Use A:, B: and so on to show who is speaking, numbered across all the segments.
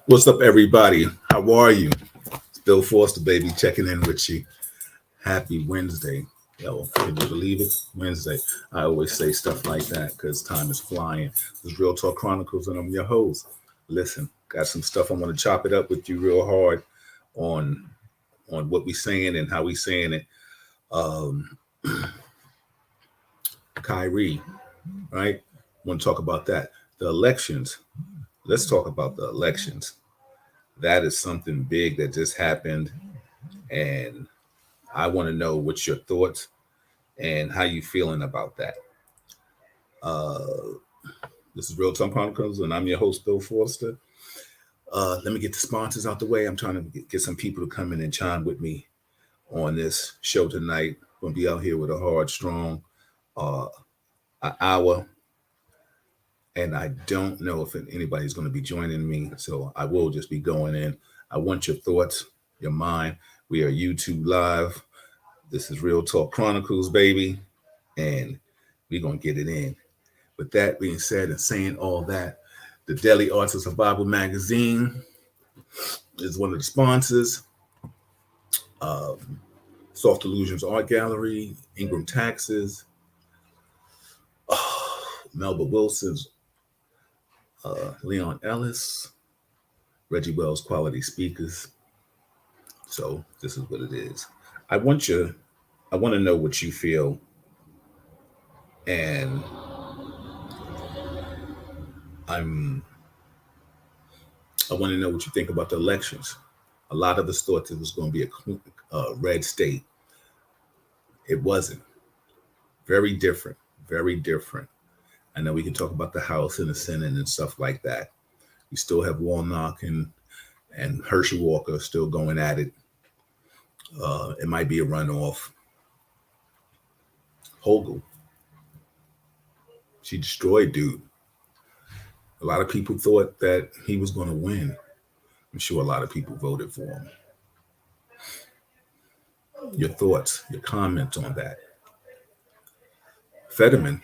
A: What's up, everybody? How are you? It's Bill Foster, baby, checking in with you. Happy Wednesday. Yo, can you believe it? Wednesday. I always say stuff like that because time is flying. This is Real Talk Chronicles, and I'm your host. Listen, got some stuff I want to chop it up with you real hard on what we saying and how we saying it. Um, Kyrie, right? Want to talk about that. The elections. Let's talk about the elections. That is something big that just happened, and I want to know what's your thoughts and how you feeling about that. Uh, this is Real Time Chronicles, and I'm your host, Bill Forster. Let me get the sponsors out the way. I'm trying to get some people to come in and chime with me on this show tonight. We're gonna be out here with a hard, strong uh, an hour, and I don't know if anybody's going to be joining me, so I will just be going in. I want your thoughts, your mind. We are YouTube live. This is Real Talk Chronicles, baby, and we're gonna get it in. With that being said, and saying all that, the Daily Arts of Survival magazine is one of the sponsors. Um, Soft Illusions Art Gallery, Ingram Taxes, Melba Wilson's, Leon Ellis, Reggie Wells Quality Speakers. So this is what it is. I want you. I want to know what you feel, and I'm. I want to know what you think about the elections. A lot of us thought it was going to be a red state. It wasn't. Very different. Very different. I know we can talk about the House and the Senate and stuff like that. We still have Warnock and Herschel Walker still going at it. It might be a runoff. Hogle, she destroyed dude. A lot of people thought that he was going to win. I'm sure a lot of people voted for him. Your thoughts, your comments on that. Fetterman,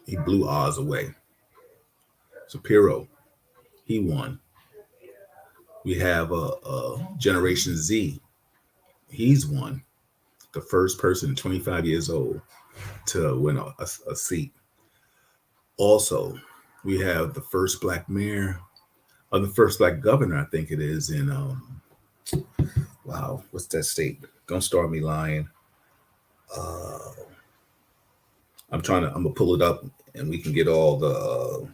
A: he blew Oz away. Shapiro, he won. We have a Generation Z. He's won. The first person, 25 years old, to win a seat. Also, we have the first black mayor, or the first black governor, I think it is, in wow, what's that state? Don't start me lying. Uh, I'm gonna pull it up, and we can get all the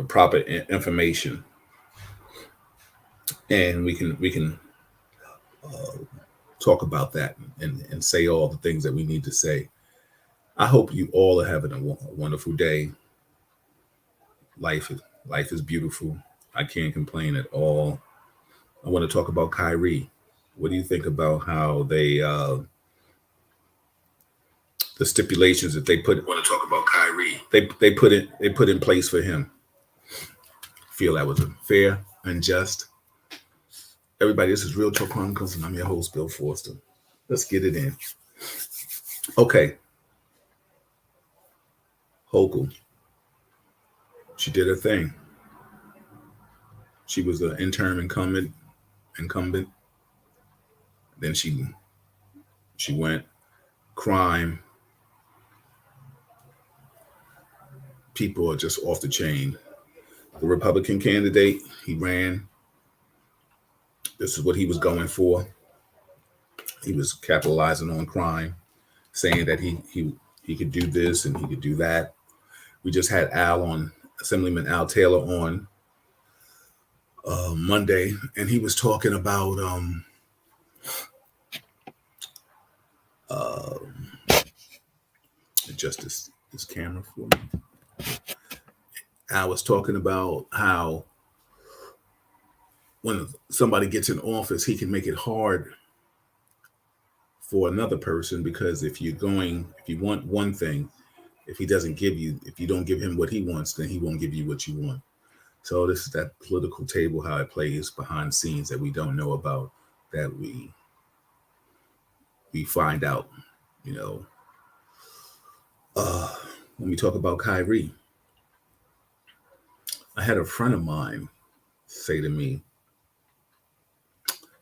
A: proper information, and we can uh, talk about that and say all the things that we need to say. I hope you all are having a wonderful day. Life is beautiful. I can't complain at all. I want to talk about Kyrie. What do you think about how they the stipulations that they put? I want to talk about Kyrie. They put in place for him. Feel that was fair and just. Everybody, this is Real Talk Chronicles, and I'm your host, Bill Forster. Let's get it in. Okay, Hochul. She did her thing. She was an interim incumbent. Then she went crime. People are just off the chain. The Republican candidate, he ran. This is what he was going for. He was capitalizing on crime, saying that he could do this and he could do that. We just had Assemblyman Al Taylor on Monday, and he was talking about uh, just this camera for me. I was talking about how when somebody gets in office, he can make it hard for another person because if you want one thing, if you don't give him what he wants, then he won't give you what you want. So this is that political table, how it plays behind the scenes that we don't know about, that we find out, you know. When we talk about Kyrie, I had a friend of mine say to me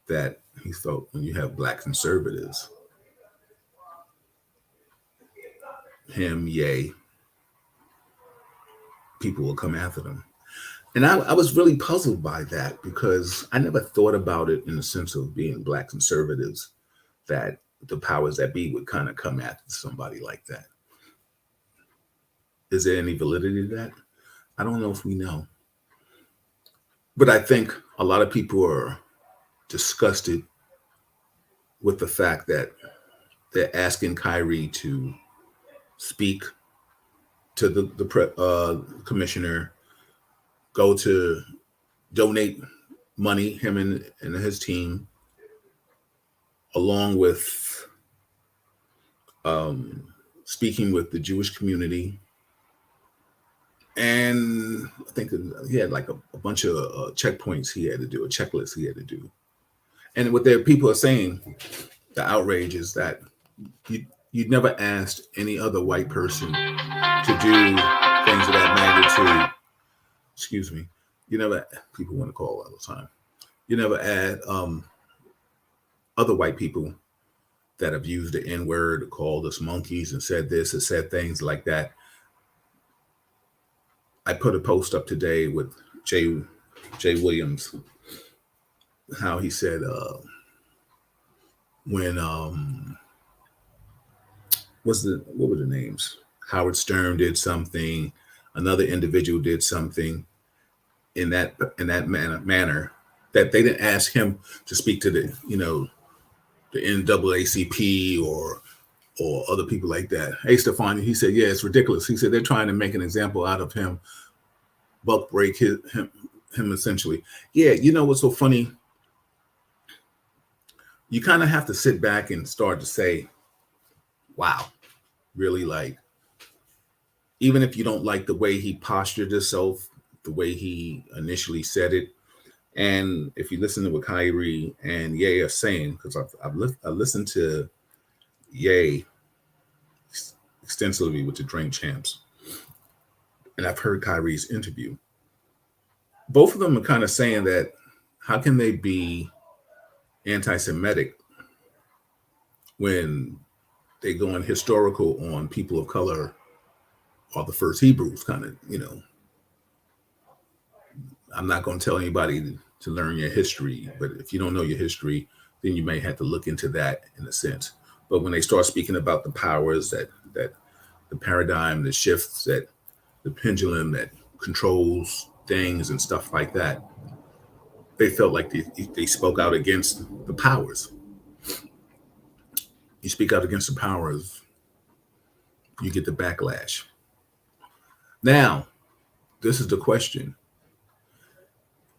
A: that he thought when you have black conservatives, him, Ye, people will come after them. And I was really puzzled by that because I never thought about it in the sense of being black conservatives, that the powers that be would kind of come after somebody like that. Is there any validity to that? I don't know if we know. But I think a lot of people are disgusted with the fact that they're asking Kyrie to speak to the commissioner, go to donate money, him and his team, along with speaking with the Jewish community. And I think he had like a bunch of checkpoints he had to do, a checklist he had to do. And what their people are saying, the outrage is that you'd never asked any other white person to do things of that magnitude. Excuse me. You never, people want to call all the time. You never add other white people that have used the N-word, called us monkeys and said this and said things like that. I put a post up today with Jay Williams, how he said when what were the names? Howard Stern did something, another individual did something in that manner that they didn't ask him to speak to the the NAACP or other people like that. Hey, Stefani, he said, yeah, it's ridiculous. He said they're trying to make an example out of him, buck break him essentially. Yeah, you know what's so funny? You kind of have to sit back and start to say, wow, really, like, even if you don't like the way he postured himself, the way he initially said it, and if you listen to what Kyrie and Ye are saying, because I've listened to Ye extensively with the Drink Champs, and I've heard Kyrie's interview. Both of them are kind of saying that how can they be anti-Semitic when they go in historical on people of color or the first Hebrews, kind of, I'm not going to tell anybody to learn your history, but if you don't know your history, then you may have to look into that in a sense. But when they start speaking about the powers that the paradigm, the shifts, that the pendulum that controls things and stuff like that, they felt like they spoke out against the powers. You speak out against the powers, you get the backlash. Now, this is the question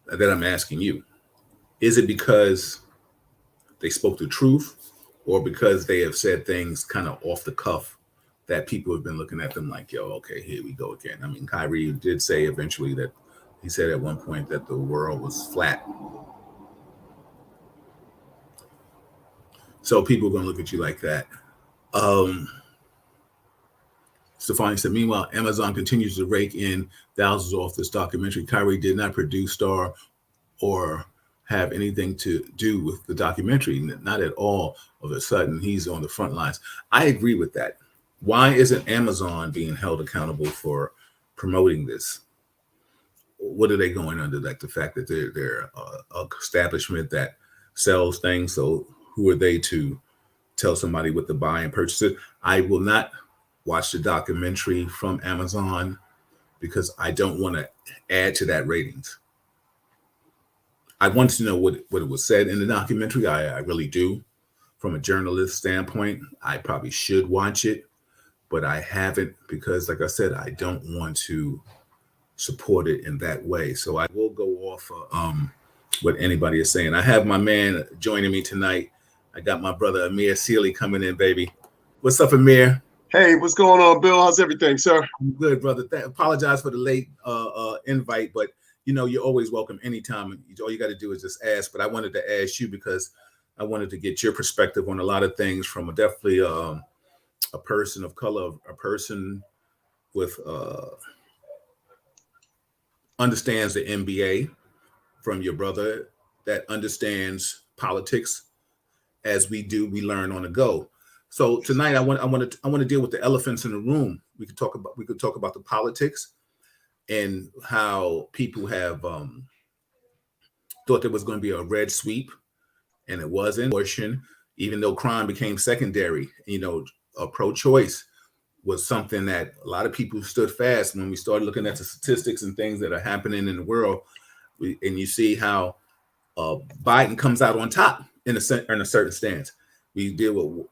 A: that I'm asking you. Is it because they spoke the truth or because they have said things kind of off the cuff that people have been looking at them like, yo, okay, here we go again? I mean, Kyrie did say eventually that he said at one point that the world was flat. So people are going to look at you like that. Stefani said, meanwhile, Amazon continues to rake in thousands off this documentary. Kyrie did not produce, star, or have anything to do with the documentary. Not at all. Of a sudden, he's on the front lines. I agree with that. Why isn't Amazon being held accountable for promoting this? What are they going under? Like the fact that they're an establishment that sells things. So who are they to tell somebody what to buy and purchase it? I will not watch the documentary from Amazon because I don't want to add to that ratings. I want to know what it was said in the documentary. I really do. From a journalist standpoint, I probably should watch it, but I haven't because, like I said, I don't want to support it in that way. So I will go off what anybody is saying. I have my man joining me tonight. I got my brother Amir Sealy coming in, baby. What's up, Amir?
B: Hey, what's going on, Bill? How's everything, sir?
A: I'm good, brother. Apologize for the late invite, but you're always welcome anytime. All you got to do is just ask. But I wanted to ask you because I wanted to get your perspective on a lot of things from definitely a person of color, a person with understands the NBA, from your brother that understands politics as we do. We learn on the go. So tonight, I want to deal with the elephants in the room. We could talk about the politics and how people have thought there was going to be a red sweep, and it wasn't. Abortion, even though crime became secondary, pro-choice was something that a lot of people stood fast when we started looking at the statistics and things that are happening in the world. And you see how Biden comes out on top in a certain stance. We deal with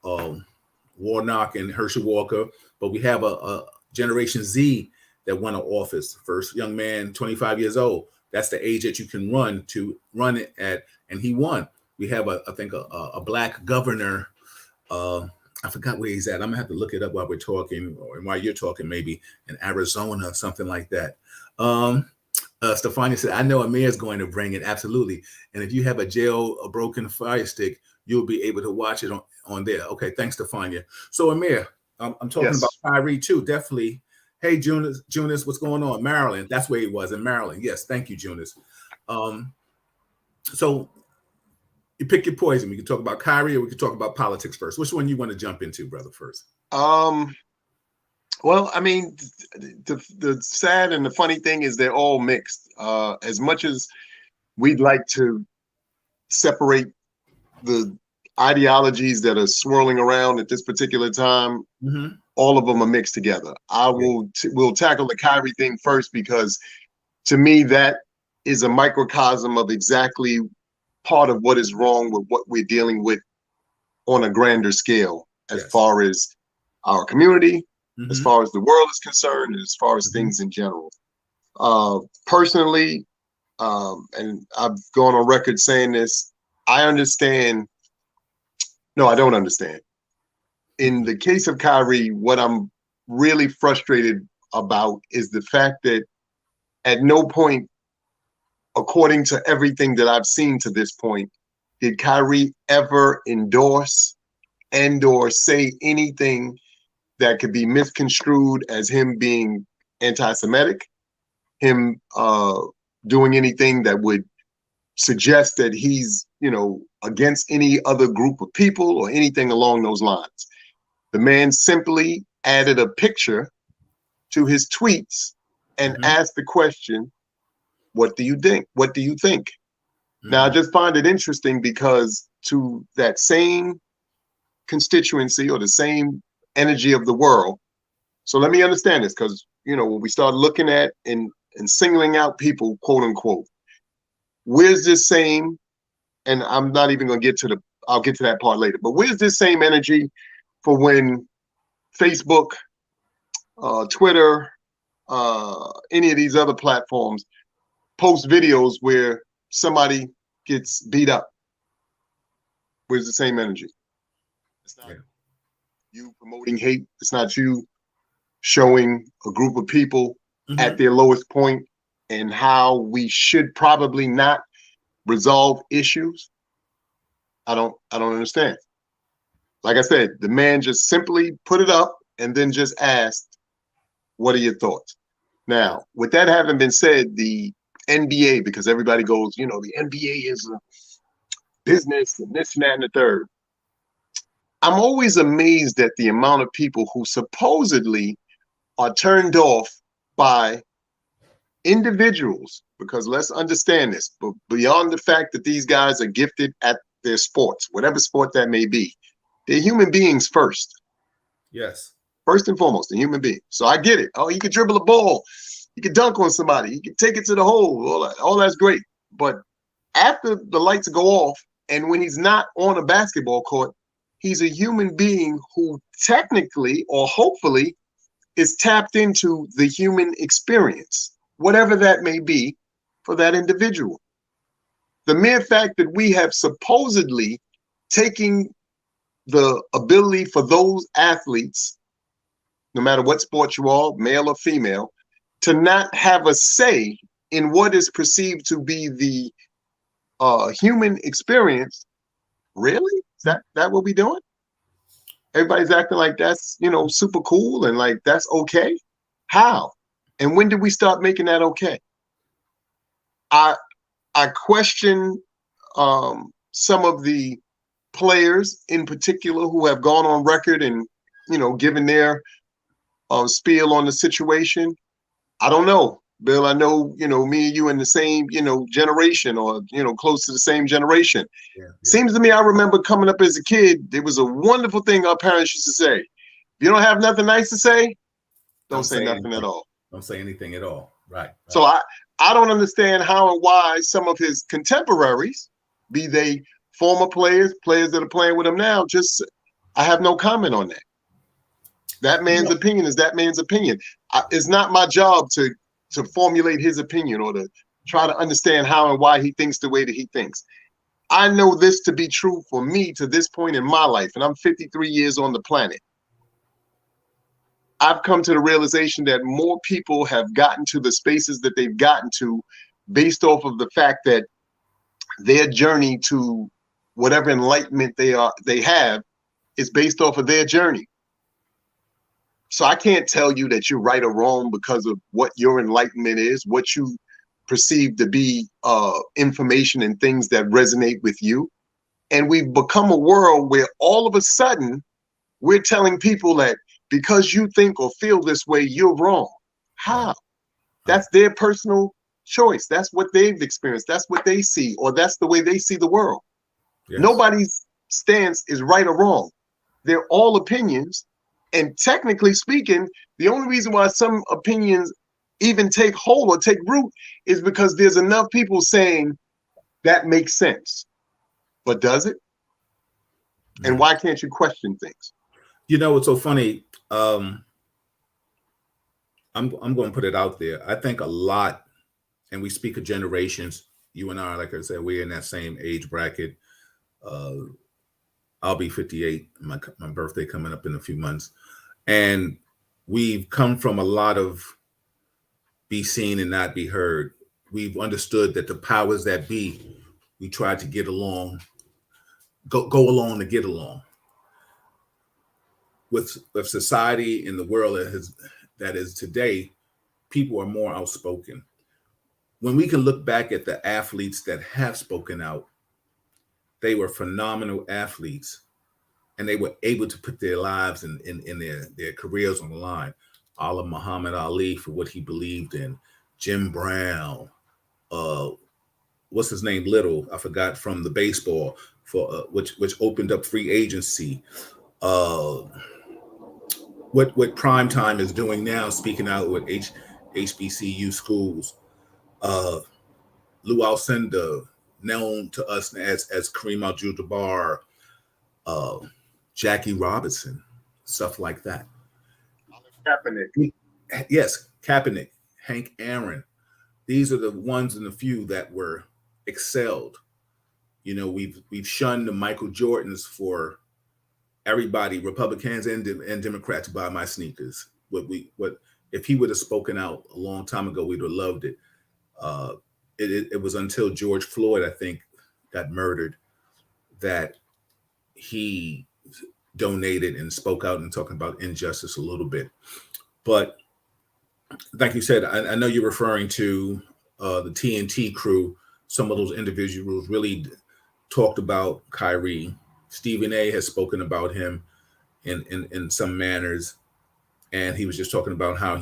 A: Warnock and Herschel Walker, but we have a Generation Z that won an office. First young man, 25 years old. That's the age that you can run it at, and he won. We have I think a black governor. I forgot where he's at. I'm gonna have to look it up while we're talking, or while you're talking, maybe in Arizona or something like that. Stefania said, "I know Amir's going to bring it, absolutely. And if you have a broken Fire Stick, you'll be able to watch it on there." Okay, thanks, Stefania. So Amir, I'm talking about Kyrie too, definitely. Hey, Junis, what's going on? Maryland, that's where he was, in Maryland. Yes, thank you, Junis. So you pick your poison. We can talk about Kyrie, or we can talk about politics first. Which one you want to jump into, brother, first?
B: Well, I mean, the sad and the funny thing is they're all mixed. As much as we'd like to separate the ideologies that are swirling around at this particular time, all of them are mixed together. We'll tackle the Kyrie thing first, because to me that is a microcosm of exactly part of what is wrong with what we're dealing with on a grander scale, as far as our community, as far as the world is concerned, and as far as things in general. Personally, and I've gone on record saying this, I understand. No, I don't understand. In the case of Kyrie, what I'm really frustrated about is the fact that at no point, according to everything that I've seen to this point, did Kyrie ever endorse and or say anything that could be misconstrued as him being anti-Semitic, him doing anything that would suggest that he's, against any other group of people or anything along those lines. The man simply added a picture to his tweets and asked the question, "What do you think? What do you think?" Now, I just find it interesting because to that same constituency or the same energy of the world. So let me understand this, because, when we start looking at and singling out people, quote unquote, where's this same, and I'm not even going to get to I'll get to that part later, but where's this same energy for when Facebook, Twitter, any of these other platforms post videos where somebody gets beat up? Where's the same energy? It's not you promoting hate. It's not you showing a group of people at their lowest point and how we should probably not resolve issues. I don't understand. Like I said, the man just simply put it up and then just asked, "What are your thoughts?" Now, with that having been said, the NBA, because everybody goes, the NBA is a business and this and that and the third. I'm always amazed at the amount of people who supposedly are turned off by individuals, because let's understand this, but beyond the fact that these guys are gifted at their sports, whatever sport that may be, they're human beings first.
A: Yes.
B: First and foremost, a human being. So I get it. Oh, you could dribble a ball. You could dunk on somebody. You could take it to the hole. All that's great. But after the lights go off, and when he's not on a basketball court, he's a human being who technically or hopefully is tapped into the human experience, whatever that may be for that individual. The mere fact that we have supposedly taken the ability for those athletes, no matter what sport you are, male or female, to not have a say in what is perceived to be the human experience. Really? Is that what we're doing? Everybody's acting like that's, super cool and like that's okay. How? And when did we start making that okay? I question some of the players in particular who have gone on record and given their spiel on the situation. I don't know, Bill. I know me and you in the same generation, or close to the same generation.
A: Yeah, yeah.
B: Seems to me, I remember coming up as a kid, there was a wonderful thing our parents used to say: if you don't have nothing nice to say, don't say nothing at all.
A: Don't say anything at all. Right.
B: So
A: Right.
B: I don't understand how and why some of his contemporaries, be they former players that are playing with him now, just I have no comment on that. That man's opinion is that man's opinion. It's not my job to formulate his opinion or to try to understand how and why he thinks the way that he thinks. I know this to be true for me to this point in my life, and I'm 53 years on the planet. I've come to the realization that more people have gotten to the spaces that they've gotten to based off of the fact that their journey to whatever enlightenment they have is based off of their journey. So I can't tell you that you're right or wrong because of what your enlightenment is, what you perceive to be information and things that resonate with you. And we've become a world where all of a sudden we're telling people that because you think or feel this way, you're wrong. How? That's their personal choice. That's what they've experienced. That's what they see, or that's the way they see the world. Yes. Nobody's stance is right or wrong. They're all opinions. And technically speaking, the only reason why some opinions even take hold or take root is because there's enough people saying that makes sense. But does it? And why can't you question things?
A: It's so funny. I'm going to put it out there. I think a lot, and we speak of generations. You and I, like I said, we're in that same age bracket. I'll be 58. My birthday coming up in a few months. And we've come from a lot of be seen and not be heard. We've understood that the powers that be, we try to get along, go along to get along. With society in the world that is today, people are more outspoken. When we can look back at the athletes that have spoken out, they were phenomenal athletes. And they were able to put their lives and their careers on the line. Allah Muhammad Ali for what he believed in. Jim Brown, what's his name? Little, I forgot, from the baseball for which opened up free agency. What Prime Time is doing now, speaking out with HBCU schools. Lou Alcindor, known to us as Kareem Abdul-Jabbar. Jackie Robinson, stuff like that.
B: Kaepernick.
A: Yes, Kaepernick, Hank Aaron. These are the ones and the few that were excelled. We've shunned the Michael Jordans for everybody, Republicans and Democrats, to buy my sneakers. What if he would have spoken out a long time ago, we'd have loved it. It was until George Floyd, I think, got murdered that he donated and spoke out and talking about injustice a little bit. But like you said, I know you're referring to the TNT crew. Some of those individuals really talked about Kyrie. Stephen A has spoken about him in some manners. And he was just talking about how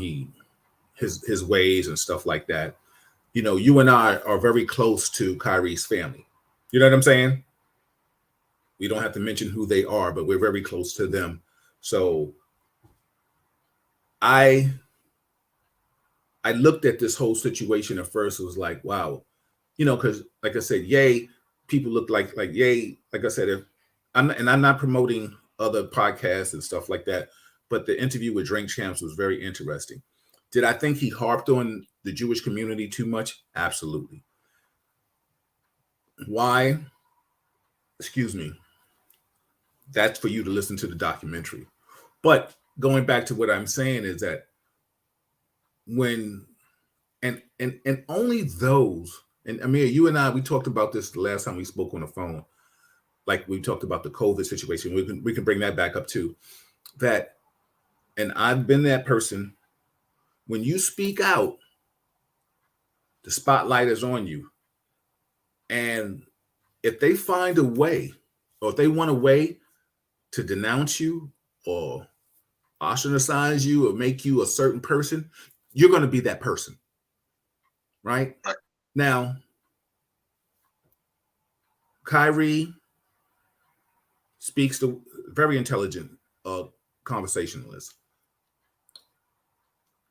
A: his ways and stuff like that. You and I are very close to Kyrie's family. You know what I'm saying? We don't have to mention who they are, but we're very close to them. So I looked at this whole situation at first. It was like, wow, because like I said, yay, people look like yay. Like I said, I'm not promoting other podcasts and stuff like that, but the interview with Drink Champs was very interesting. Did I think he harped on the Jewish community too much? Absolutely. Why? Excuse me. That's for you to listen to the documentary. But going back to what I'm saying is that when and only those, and Amir, you and I, we talked about this the last time we spoke on the phone, like we talked about the COVID situation. We can bring that back up too. That, and I've been that person. When you speak out, The spotlight is on you. And if they find a way, or if they want a way to denounce you or ostracize you or make you a certain person, you're going to be that person. Right?
B: Right.
A: Now, Kyrie speaks to very intelligent conversationalist.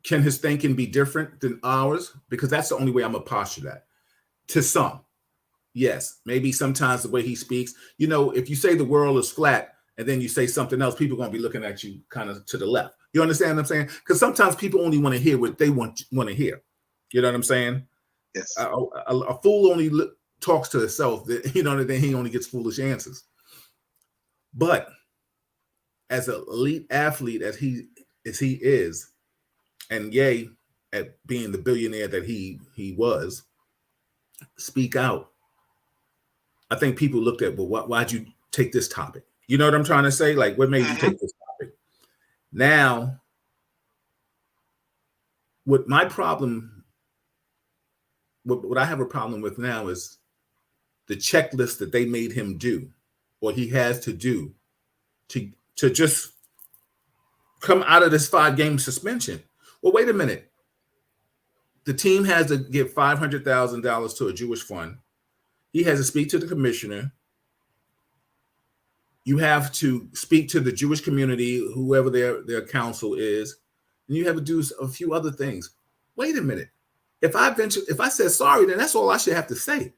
A: Can his thinking be different than ours? Because that's the only way I'm going to posture that. To some, yes. Maybe sometimes the way he speaks, you know, if you say the world is flat and then you say something else, people are going to be looking at you kind of to the left. You understand what I'm saying? Because sometimes people only want to hear what they want to hear. You know what I'm saying?
B: Yes.
A: A fool only talks to himself. That, you know, and then he only gets foolish answers. But as an elite athlete as he is, and yay at being the billionaire that he was, speak out. I think people looked at, well, why'd you take this topic? You know what I'm trying to say? Like, what made you take this topic? Now, what my problem, what I have a problem with now is the checklist that they made him do, or he has to do, to just come out of this 5-game suspension. Well, wait a minute. The team has to give $500,000 to a Jewish fund. He has to speak to the commissioner. You have to speak to the Jewish community, whoever their council is, and you have to do a few other things. Wait a minute. If I said sorry, then that's all I should have to say.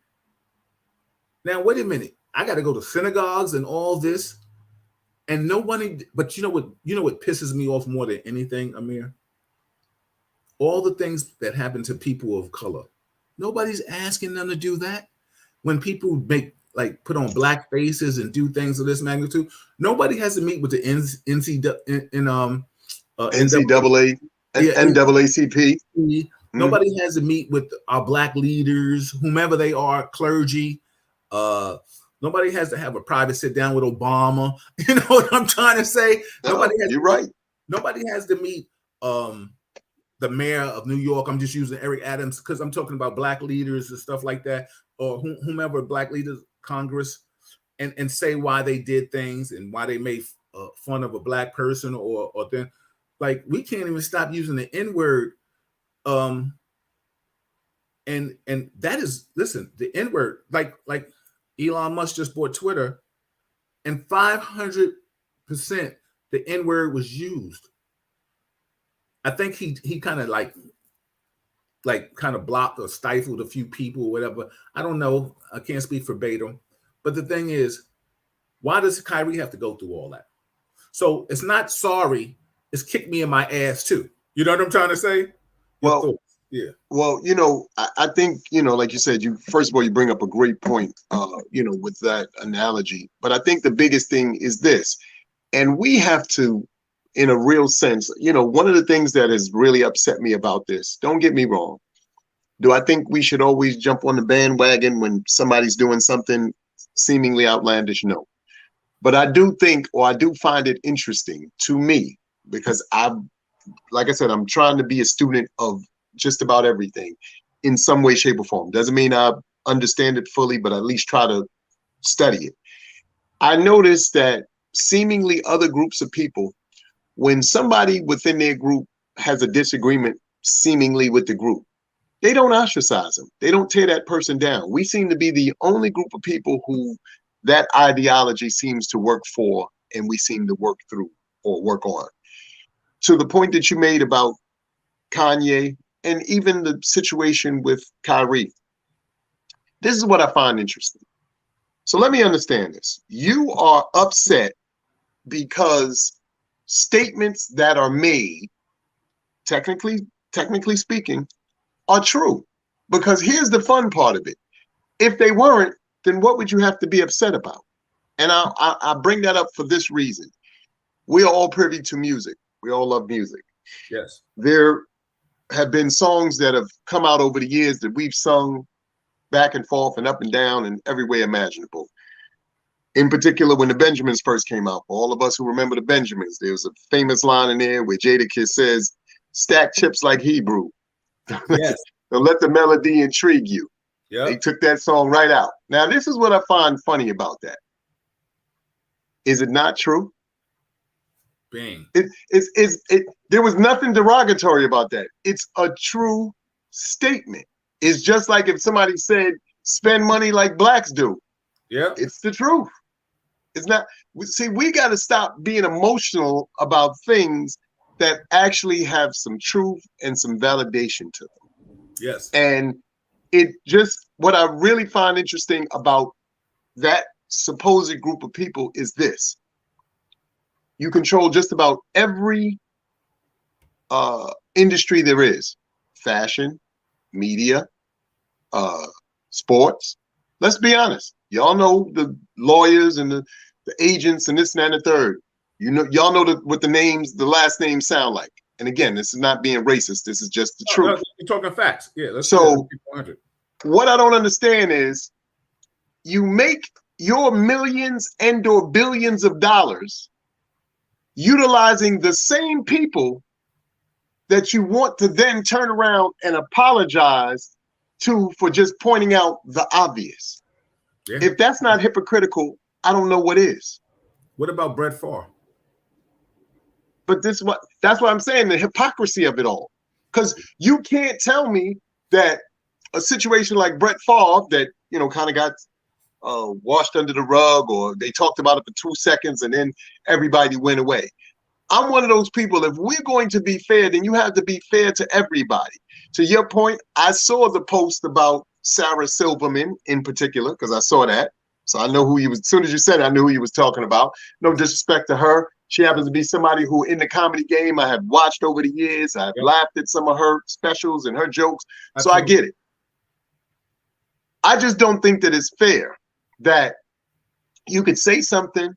A: Now, wait a minute. I got to go to synagogues and all this, and nobody. But you know what pisses me off more than anything, Amir? All the things that happen to people of color. Nobody's asking them to do that. When people put on black faces and do things of this magnitude, nobody has to meet with the
B: NCAA, NAACP.
A: Nobody has to meet with our black leaders, whomever they are, clergy. Nobody has to have a private sit down with Obama. You know what I'm trying to say?
B: You're right.
A: Nobody has to meet the mayor of New York. I'm just using Eric Adams because I'm talking about black leaders and stuff like that, or whomever black leaders, Congress, and say why they did things and why they made fun of a black person or then, like, we can't even stop using the N-word. And that is, listen, the N-word, like Elon Musk just bought Twitter, and 500% the N-word was used. I think he kind of like kind of blocked or stifled a few people or whatever. I don't know. I can't speak verbatim. But the thing is, why does Kyrie have to go through all that? So it's not sorry. It's kick me in my ass too. You know what I'm trying to say?
B: Well, yeah. Well, you know, I think, you know, like you said, first of all, you bring up a great point, you know, with that analogy. But I think the biggest thing is this, and we have to, in a real sense, you know, one of the things that has really upset me about this, don't get me wrong. Do I think we should always jump on the bandwagon when somebody's doing something seemingly outlandish? No. But I do think, or I do find it interesting to me, because like I said, I'm trying to be a student of just about everything in some way, shape, or form. Doesn't mean I understand it fully, but at least try to study it. I noticed that seemingly other groups of people, when somebody within their group has a disagreement seemingly with the group, they don't ostracize them. They don't tear that person down. We seem to be the only group of people who that ideology seems to work for, and we seem to work through or work on. To the point that you made about Kanye and even the situation with Kyrie, this is what I find interesting. So let me understand this. You are upset because statements that are made, technically speaking, are true. Because here's the fun part of it. If they weren't, then what would you have to be upset about? And I bring that up for this reason. We are all privy to music. We all love music.
A: Yes.
B: There have been songs that have come out over the years that we've sung back and forth and up and down and every way imaginable. In particular, when the Benjamins first came out, for all of us who remember the Benjamins, there's a famous line in there where Jadakiss says, "Stack chips like Hebrew."
A: Yes.
B: Don't let the melody intrigue you.
A: Yeah.
B: They took that song right out. Now, this is what I find funny about that. Is it not true?
A: Bing.
B: There was nothing derogatory about that. It's a true statement. It's just like if somebody said, spend money like blacks do.
A: Yeah.
B: It's the truth. It's not. See, we got to stop being emotional about things that actually have some truth and some validation to them.
A: Yes.
B: And it just, what I really find interesting about that supposed group of people is this. You control just about every industry there is. Fashion, media, sports. Let's be honest. Y'all know the lawyers and the agents and this and that and the third. You know, y'all know what the last names sound like. And again, this is not being racist. This is just the truth.
A: No, you're talking facts. Yeah.
B: So what I don't understand is you make your millions and or billions of dollars utilizing the same people that you want to then turn around and apologize to for just pointing out the obvious. Yeah. If that's not hypocritical, I don't know what is.
A: What about Brett Favre?
B: But that's what I'm saying, the hypocrisy of it all. Because you can't tell me that a situation like Brett Favre that, you know, kind of got washed under the rug, or they talked about it for 2 seconds and then everybody went away. I'm one of those people, if we're going to be fair, then you have to be fair to everybody. To your point, I saw the post about Sarah Silverman in particular, because I saw that. So I know who he was. As soon as you said it, I knew who he was talking about. No disrespect to her. She happens to be somebody who in the comedy game I have watched over the years. I've laughed at some of her specials and her jokes. Absolutely. So I get it. I just don't think that it's fair that you could say something,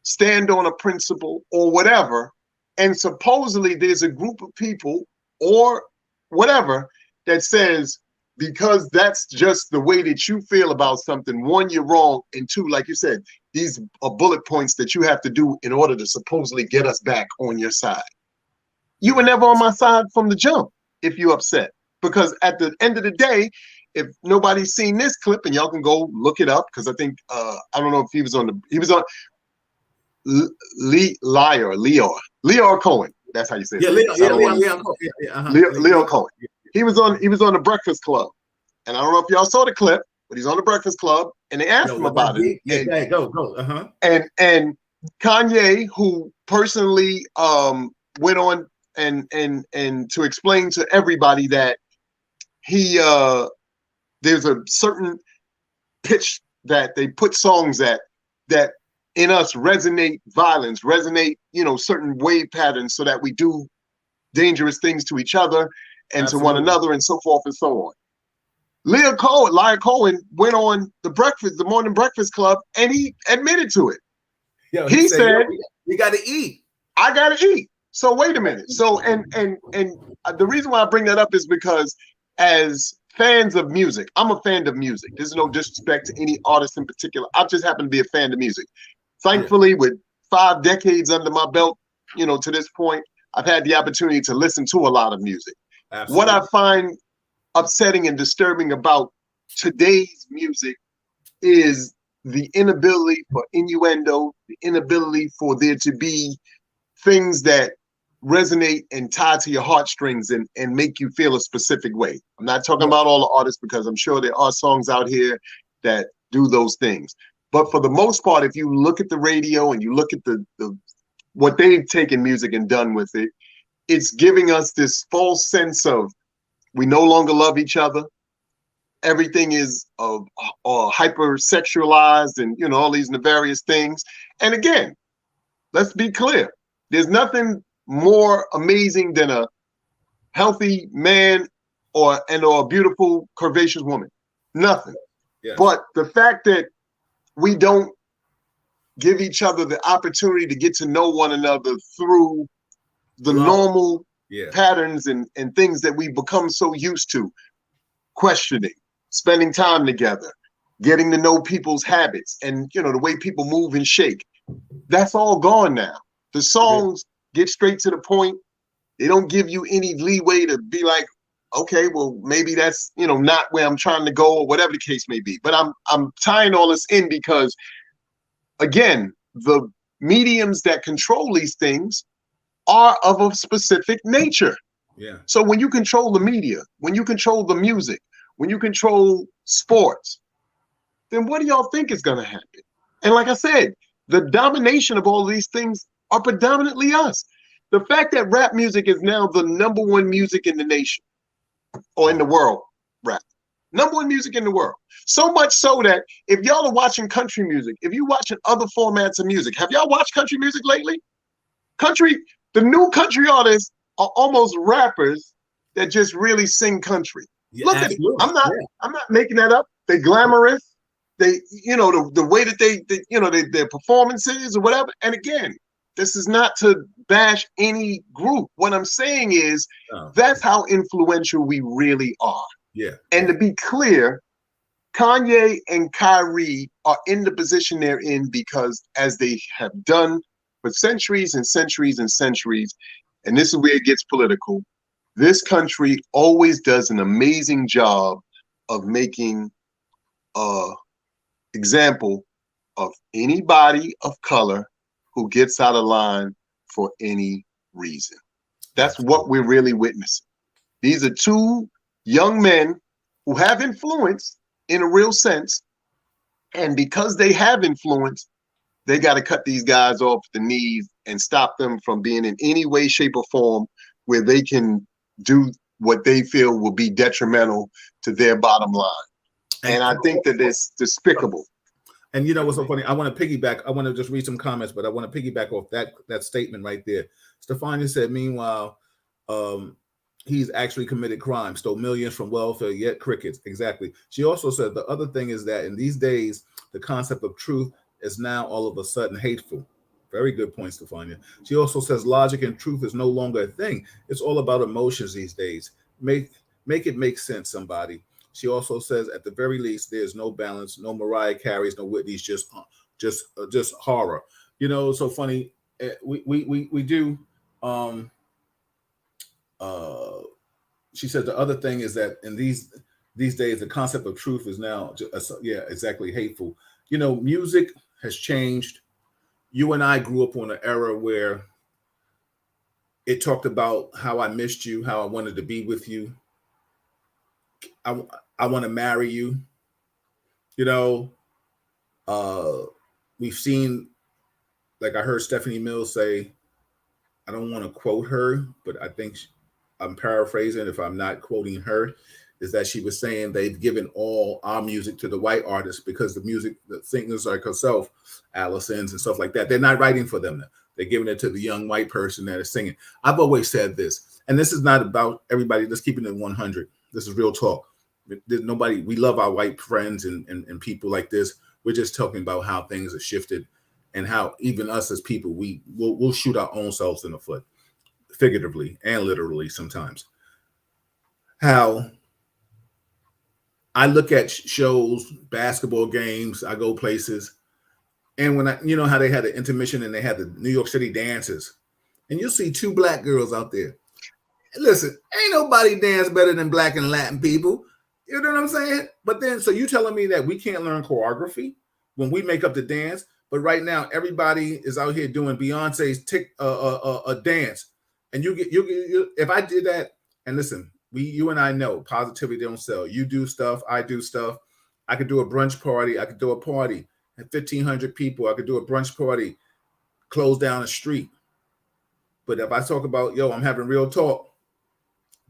B: stand on a principle or whatever, and supposedly there's a group of people or whatever that says, because that's just the way that you feel about something, one, you're wrong, and two, like you said, these are bullet points that you have to do in order to supposedly get us back on your side. You were never on my side from the jump if you're upset, because at the end of the day, if nobody's seen this clip, and y'all can go look it up, because I think I don't know if he was on Leor Cohen. That's how you say it. Leo Cohen. He was on the Breakfast Club, and I don't know if y'all saw the clip, but he's on the Breakfast Club, and they asked him about it.
A: Yeah, go.
B: And Kanye, who personally went on and to explain to everybody that he there's a certain pitch that they put songs at that in us resonate violence, resonate, you know, certain wave patterns, so that we do dangerous things to each other and to one another, and so forth and so on. Leah Cohen went on the Morning Breakfast Club, and he admitted to it. He said,
A: "You got to eat.
B: I got to eat." So wait a minute. So and the reason why I bring that up is because as fans of music, I'm a fan of music. There's no disrespect to any artist in particular. I just happen to be a fan of music. Thankfully, with 5 decades under my belt, you know, to this point, I've had the opportunity to listen to a lot of music. Absolutely. What I find upsetting and disturbing about today's music is the inability for innuendo, the inability for there to be things that resonate and tie to your heartstrings and make you feel a specific way. I'm not talking about all the artists, because I'm sure there are songs out here that do those things. But for the most part, if you look at the radio and you look at the what they've taken music and done with it, it's giving us this false sense of we no longer love each other. Everything is hypersexualized and, you know, all these nefarious things. And again, let's be clear. There's nothing more amazing than a healthy man or a beautiful, curvaceous woman. Nothing. Yeah. But the fact that we don't give each other the opportunity to get to know one another through the normal patterns and things that we become so used to, questioning, spending time together, getting to know people's habits and, you know, the way people move and shake. That's all gone now. The songs get straight to the point. They don't give you any leeway to be like, Okay, well, maybe that's, not where I'm trying to go or whatever the case may be. But I'm tying all this in because, again, the mediums that control these things are of a specific nature.
A: Yeah.
B: So when you control the media, when you control the music, when you control sports, then what do y'all think is going to happen? And like I said, the domination of all of these things are predominantly us. The fact that rap music is now the number one music in the nation or in the world, rap, number one music in the world. So much so that if y'all are watching country music, if you're watching other formats of music, have y'all watched country music lately? Country, the new country artists are almost rappers that just really sing country.
A: Yeah,
B: Look at it.
A: absolutely.
B: I'm not.
A: Yeah.
B: I'm not making that up. They glamorous. They, the way that their performances or whatever. And again, this is not to bash any group. What I'm saying is
A: Oh,
B: that's how influential we really are.
A: yeah.
B: And to be clear, Kanye and Kyrie are in the position they're in because, as they have done for centuries and centuries and centuries, and this is where it gets political, this country always does an amazing job of making an example of anybody of color who gets out of line for any reason. That's what we're really witnessing. These are two young men who have influence in a real sense. And because they have influence, they got to cut these guys off the knees and stop them from being in any way, shape, or form where they can do what they feel will be detrimental to their bottom line. And I think that it's despicable.
A: And you know what's so funny? I want to piggyback. I want to just read some comments, but I want to piggyback off that statement right there. Stefania said, meanwhile, he's actually committed crime, stole millions from welfare, yet crickets. Exactly. She also said the other thing is that in these days, the concept of truth is now all of a sudden hateful. Very good point, Stefania. She also says logic and truth is no longer a thing. It's all about emotions these days. Make it make sense, somebody. She also says, at the very least, there's no balance, no Mariah Careys, no Whitney's, just horror. So funny. We do. She said the other thing is that in these days, the concept of truth is now, yeah, exactly, hateful. Music has changed. You and I grew up on an era where it talked about how I missed you, how I wanted to be with you. I want to marry you. You know, uh, we've seen, like I heard Stephanie Mills say, I don't want to quote her, but I think I'm paraphrasing if I'm not quoting her, is that she was saying they've given all our music to the white artists because the singers like herself, Allison's and stuff like that, they're not writing for them. They're giving it to the young white person that is singing. I've always said this, and this is not about everybody. Let's keep it at 100. This is real talk. There's nobody. We love our white friends and people like this. We're just talking about how things have shifted and how even us as people, we'll shoot our own selves in the foot, figuratively and literally sometimes. How I look at shows, basketball games, I go places, and when how they had the intermission and they had the New York City dances, and you'll see two black girls out there. Listen, ain't nobody dance better than black and Latin people. You know what I'm saying? But then, so you telling me that we can't learn choreography when we make up the dance? But right now, everybody is out here doing Beyonce's a dance, and you if I did that, and listen, you and I know positivity don't sell. You do stuff, I do stuff. I could do a brunch party. I could do a party at 1,500 people. I could do a brunch party, close down a street. But if I talk about, I'm having real talk,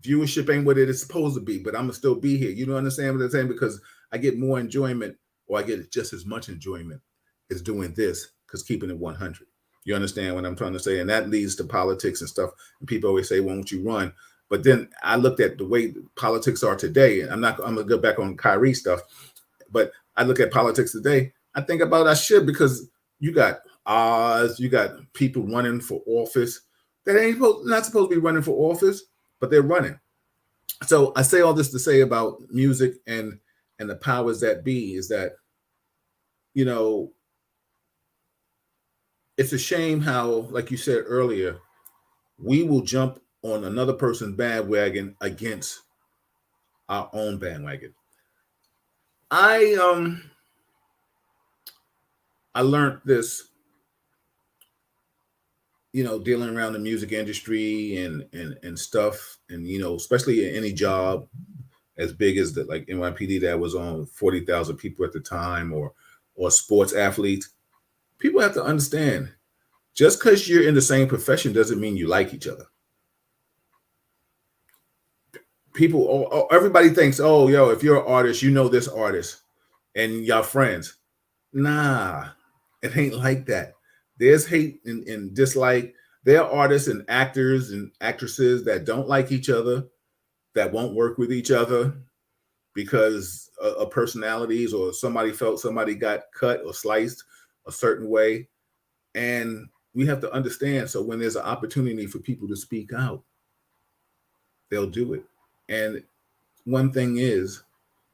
A: viewership ain't what it is supposed to be, but I'm gonna still be here. You don't understand what I'm saying? Because I get more enjoyment, or I get just as much enjoyment as doing this, because keeping it 100. You understand what I'm trying to say? And that leads to politics and stuff. And people always say, "Why won't you run?" But then I looked at the way politics are today, and I'm gonna go back on Kyrie stuff, but I look at politics today. I think about I should, because you got Oz, you got people running for office that ain't not supposed to be running for office, but they're running. So I say all this to say about music and the powers that be is that, it's a shame how, like you said earlier, we will jump on another person's bandwagon against our own bandwagon. I learned this, dealing around the music industry and stuff, and especially in any job as big as the like NYPD that was on 40,000 people at the time, or sports athletes. People have to understand, just because you're in the same profession doesn't mean you like each other. People, everybody thinks, oh, yo, if you're an artist, this artist, and y'all friends. Nah, it ain't like that. There's hate and dislike. There are artists and actors and actresses that don't like each other, that won't work with each other because of personalities, or somebody felt somebody got cut or sliced a certain way. And we have to understand. So when there's an opportunity for people to speak out, they'll do it. And one thing is,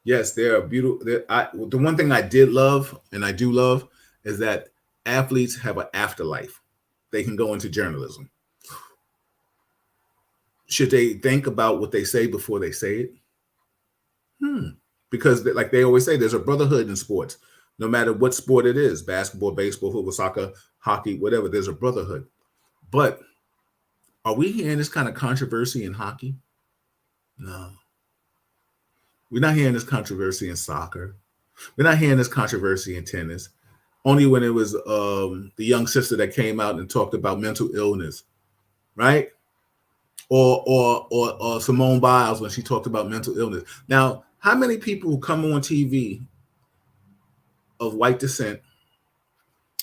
A: yes, there are beautiful. The one thing I did love, and I do love, is that athletes have an afterlife. They can go into journalism. Should they think about what they say before they say it? Because, like they always say, there's a brotherhood in sports. No matter what sport it is, basketball, baseball, football, soccer, hockey, whatever, there's a brotherhood. But are we hearing this kind of controversy in hockey? No. We're not hearing this controversy in soccer. We're not hearing this controversy in tennis. Only when it was the young sister that came out and talked about mental illness, right? Or Simone Biles when she talked about mental illness. Now, how many people who come on TV of white descent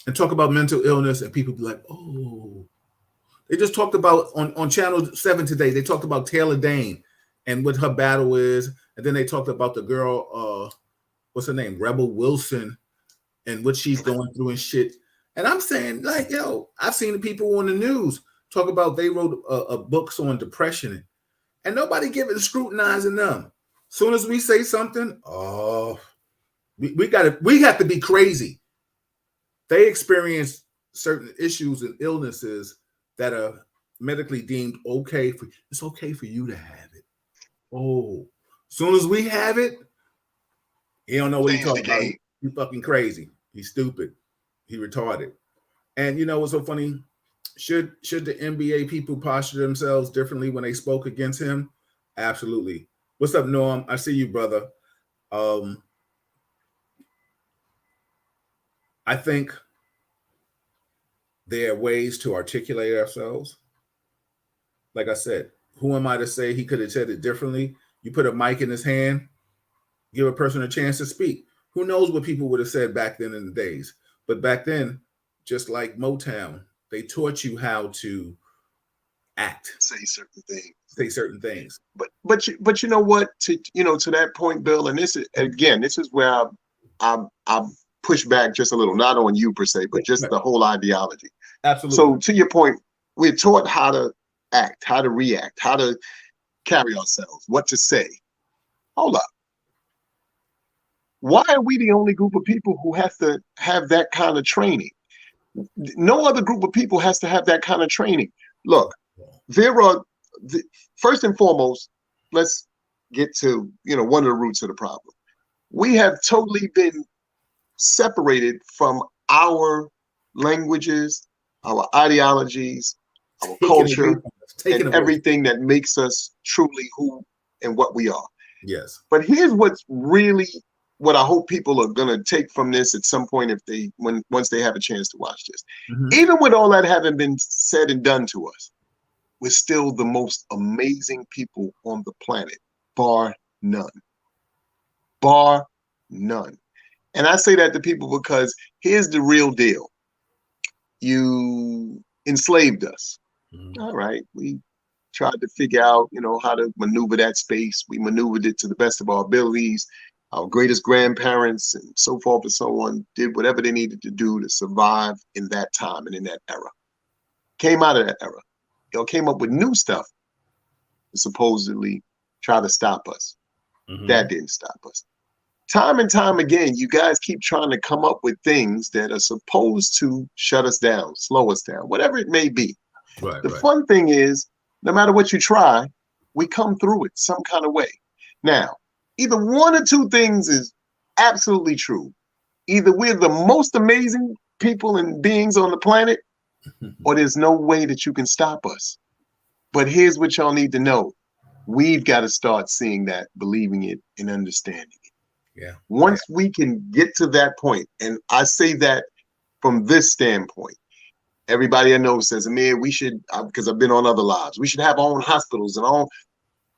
A: and talk about mental illness, and people be like, oh, they just talked about on Channel 7 today, they talked about Taylor Dane and what her battle is. And then they talked about the girl, what's her name? Rebel Wilson, and what she's going through and shit. And I'm saying, like, yo, I've seen the people on the news talk about they wrote books on depression, and nobody scrutinizing them. Soon as we say something, oh, we have to be crazy. They experience certain issues and illnesses that are medically deemed okay. It's okay for you to have it. Oh, soon as we have it, he don't know what he's talking about. He's fucking crazy. He's stupid. He retarded. And you know what's so funny? Should the NBA people posture themselves differently when they spoke against him? Absolutely. What's up, Norm? I see you, brother. I think there are ways to articulate ourselves. Like I said, who am I to say he could have said it differently? You put a mic in his hand, give a person a chance to speak. Who knows what people would have said back then in the days? But back then, just like Motown, they taught you how to act,
B: say certain things. But you know what? To that point, Bill, and this is where I push back just a little, not on you per se, but just the whole ideology.
A: Absolutely.
B: So to your point, we're taught how to act, how to react, how to carry ourselves, what to say. Hold up. Why are we the only group of people who have to have that kind of training? No other group of people has to have that kind of training. Look, first and foremost, let's get to, one of the roots of the problem. We have totally been separated from our languages, our ideologies, our culture, and everything that makes us truly who and what we are.
A: Yes.
B: But here's what's really what I hope people are going to take from this at some point once they have a chance to watch this. Mm-hmm. Even with all that having been said and done to us, we're still the most amazing people on the planet, bar none. Bar none. And I say that to people because here's the real deal. You enslaved us. Mm-hmm. All right. We tried to figure out, how to maneuver that space. We maneuvered it to the best of our abilities. Our greatest grandparents and so forth and so on did whatever they needed to do to survive in that time and in that era. Came out of that era. Came up with new stuff to supposedly try to stop us. Mm-hmm. That didn't stop us. Time and time again, you guys keep trying to come up with things that are supposed to shut us down, slow us down, whatever it may be. Right, the fun thing is, no matter what you try, we come through it some kind of way. Now, Either one or two things is absolutely true. Either we're the most amazing people and beings on the planet, or there's no way that you can stop us. But here's what y'all need to know. We've got to start seeing that, believing it, and understanding it.
A: Yeah.
B: Once we can get to that point, and I say that from this standpoint, everybody I know says, man, we should, because I've been on other lives, we should have our own hospitals and all.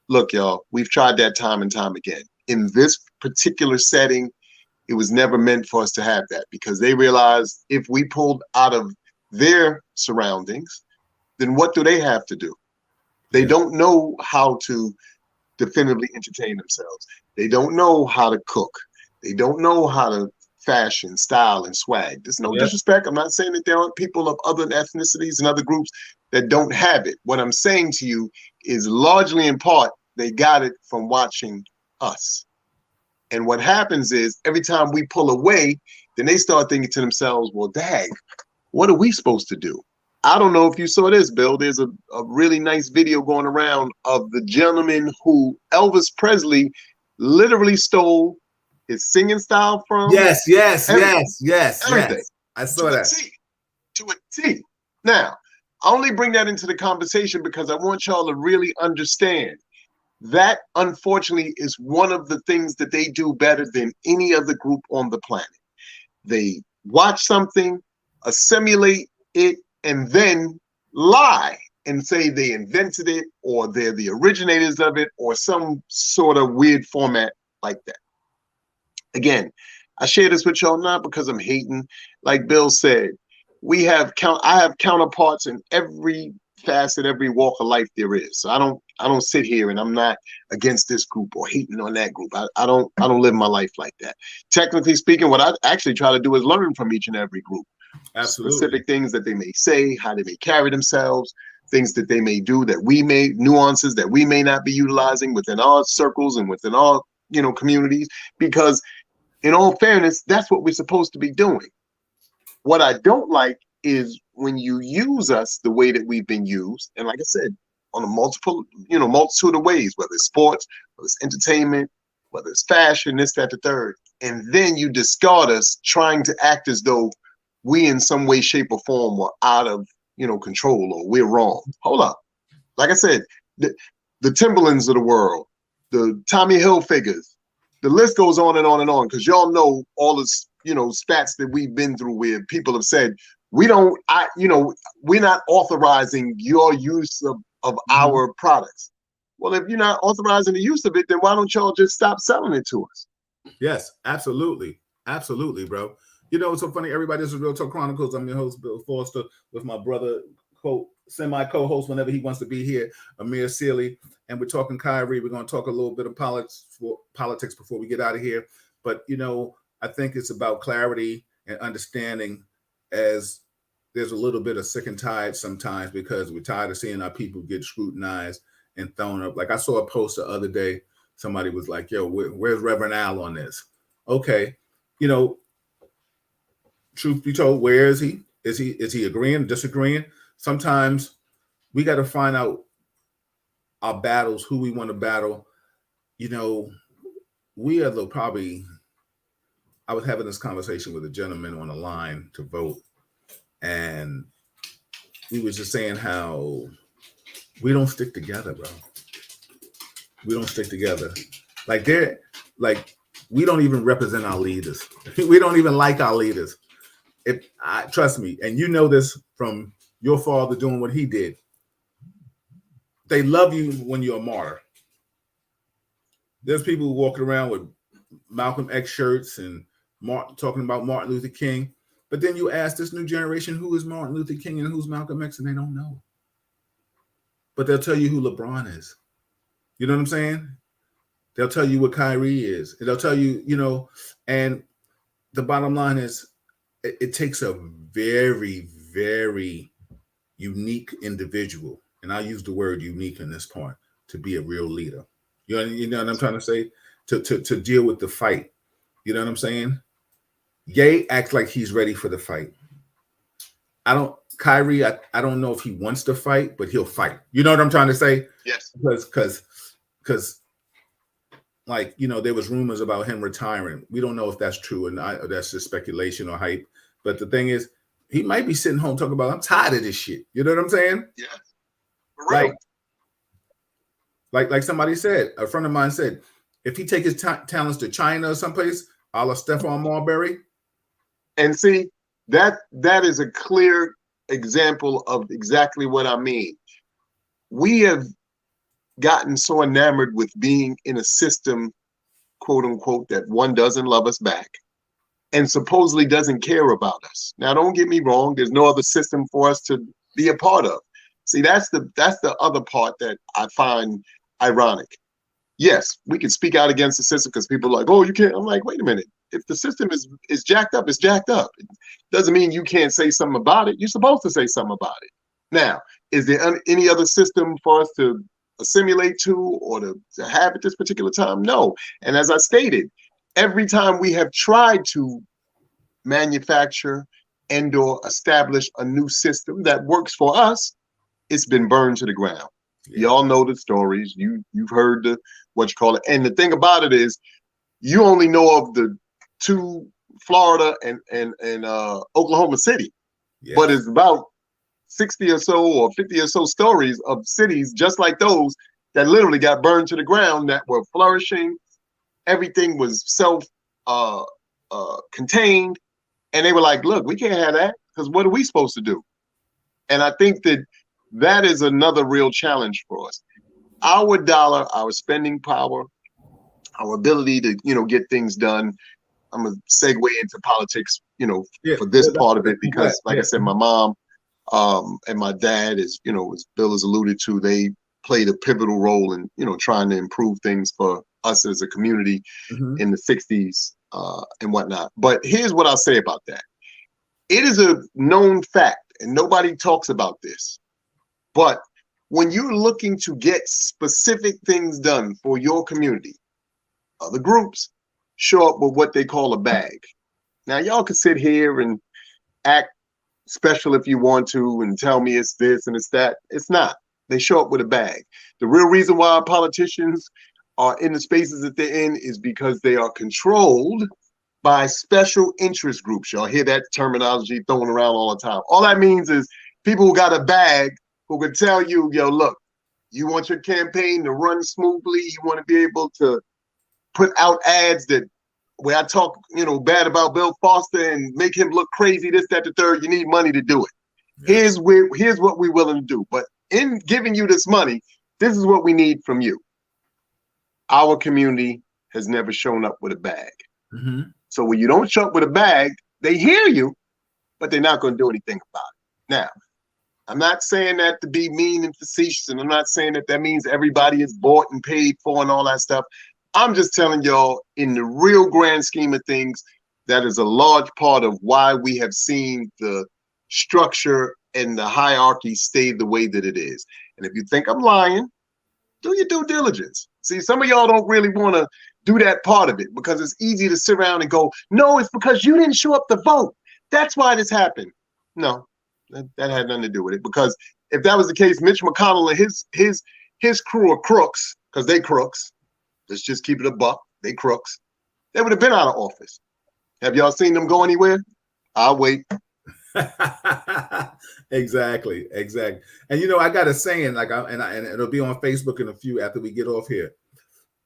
B: Look, y'all, we've tried that time and time again. In this particular setting, it was never meant for us to have that, because they realized if we pulled out of their surroundings, then what do they have to do? They don't know how to definitively entertain themselves. They don't know how to cook. They don't know how to fashion, style, and swag. There's no disrespect. I'm not saying that there aren't people of other ethnicities and other groups that don't have it. What I'm saying to you is largely in part, they got it from watching us. And what happens is every time we pull away, then they start thinking to themselves, well, dang, what are we supposed to do? I don't know if you saw this, Bill. There's a really nice video going around of the gentleman who Elvis Presley literally stole his singing style from.
A: Yes.
B: Everything.
A: I saw that.
B: To a T. Now, I only bring that into the conversation because I want y'all to really understand that, unfortunately, is one of the things that they do better than any other group on the planet. They watch something, assimilate it, and then lie and say they invented it, or they're the originators of it, or some sort of weird format like that. Again, I share this with y'all not because I'm hating. Like Bill said, I have counterparts in every facet, every walk of life there is. So I don't sit here and I'm not against this group or hating on that group. I don't live my life like that. Technically speaking, what I actually try to do is learn from each and every group.
A: Absolutely.
B: Specific things that they may say, how they may carry themselves, things that they may do that we may, nuances that we may not be utilizing within our circles and within our, communities, because in all fairness, that's what we're supposed to be doing. What I don't like is when you use us the way that we've been used, and like I said, on a multitude of ways, whether it's sports, whether it's entertainment, whether it's fashion, this, that, the third, and then you discard us trying to act as though we in some way, shape, or form were out of control, or we're wrong. Hold up. Like I said, the Timberlands of the world, the Tommy Hilfigers, the list goes on and on and on, because y'all know all the spats that we've been through where people have said, we're not authorizing your use of our products. Well, if you're not authorizing the use of it, then why don't y'all just stop selling it to us?
A: Yes, absolutely. Absolutely, bro. It's so funny. Everybody, this is Real Talk Chronicles. I'm your host, Bill Foster, with my brother, semi-co-host whenever he wants to be here, Amir Sealy. And we're talking Kyrie. We're going to talk a little bit of politics before we get out of here. But, I think it's about clarity and understanding, as there's a little bit of sick and tired sometimes, because we're tired of seeing our people get scrutinized and thrown up. Like I saw a post the other day. Somebody was like, yo, where's Reverend Al on this? Okay. Truth be told, where is he? Is he agreeing, disagreeing? Sometimes we got to find out our battles, who we want to battle. We are probably, I was having this conversation with a gentleman on the line to vote, and we was just saying how we don't stick together, bro. We don't stick together. Like we don't even represent our leaders. We don't even like our leaders. Trust me, and you know this from your father doing what he did. They love you when you're a martyr. There's people walking around with Malcolm X shirts and talking about Martin Luther King, but then you ask this new generation who is Martin Luther King and who's Malcolm X, and they don't know. But they'll tell you who LeBron is. You know what I'm saying? They'll tell you what Kyrie is. And they'll tell you, and the bottom line is, it takes a very, very unique individual, and I use the word unique in this part, to be a real leader. You know what I'm trying to say? To deal with the fight. You know what I'm saying? Ye acts like he's ready for the fight. Kyrie, I don't know if he wants to fight, but he'll fight. You know what I'm trying to say?
B: Yes.
A: Because like, you know, there was rumors about him retiring. We don't know if that's true, and that's just speculation or hype. But the thing is, he might be sitting home talking about, I'm tired of this shit. You know what I'm saying?
B: Yeah, for real.
A: Like somebody said, a friend of mine said, if he take his talents to China or someplace, a la Stephon Marbury.
B: And see, that is a clear example of exactly what I mean. We have gotten so enamored with being in a system, quote unquote, that one doesn't love us back and supposedly doesn't care about us. Now, don't get me wrong, there's no other system for us to be a part of. See, that's the other part that I find ironic. Yes, we can speak out against the system because people are like, oh, you can't. I'm like, wait a minute. If the system is jacked up, it's jacked up. It doesn't mean you can't say something about it. You're supposed to say something about it. Now, is there any other system for us to assimilate to or to have at this particular time? No. And as I stated, every time we have tried to manufacture and or establish a new system that works for us, it's been burned to the ground. Yeah. Y'all know the stories. You've heard the what you call it. And the thing about it is, you only know of the two, Florida and Oklahoma City, yes. But it's about 60 or so or 50 or so stories of cities just like those that literally got burned to the ground that were flourishing. Everything was contained, and they were like, "Look, we can't have that because what are we supposed to do?" And I think that is another real challenge for us. Our dollar, our spending power, our ability to, get things done. I'm going to segue into politics, for this part of it, because like I said, my mom and my dad is, as Bill has alluded to, they played a pivotal role in, trying to improve things for us as a community in the 60s and whatnot. But here's what I'll say about that. It is a known fact, and nobody talks about this. But when you're looking to get specific things done for your community, other groups show up with what they call a bag. Now, y'all can sit here and act special if you want to and tell me it's this and it's that. It's not. They show up with a bag. The real reason why our politicians are in the spaces that they're in is because they are controlled by special interest groups. Y'all hear that terminology thrown around all the time. All that means is people who got a bag who can tell you, yo, look, you want your campaign to run smoothly. You want to be able to put out ads where I talk, bad about Bill Foster and make him look crazy, this, that, the third. You need money to do it. Yeah. Here's what we're willing to do. But in giving you this money, this is what we need from you. Our community has never shown up with a bag. So when you don't show up with a bag, they hear you, but they're not going to do anything about it. Now, I'm not saying that to be mean and facetious, and I'm not saying that means everybody is bought and paid for and all that stuff. I'm just telling y'all, in the real grand scheme of things, that is a large part of why we have seen the structure and the hierarchy stay the way that it is. And if you think I'm lying, do your due diligence. See, some of y'all don't really want to do that part of it because it's easy to sit around and go, no, it's because you didn't show up to vote. That's why this happened. No. That had nothing to do with it, because if that was the case, Mitch McConnell and his crew of crooks, because they crooks, let's just keep it a buck, they crooks, they would have been out of office. Have y'all seen them go anywhere? I'll wait.
A: Exactly. And I got a saying, and it'll be on Facebook in a few after we get off here.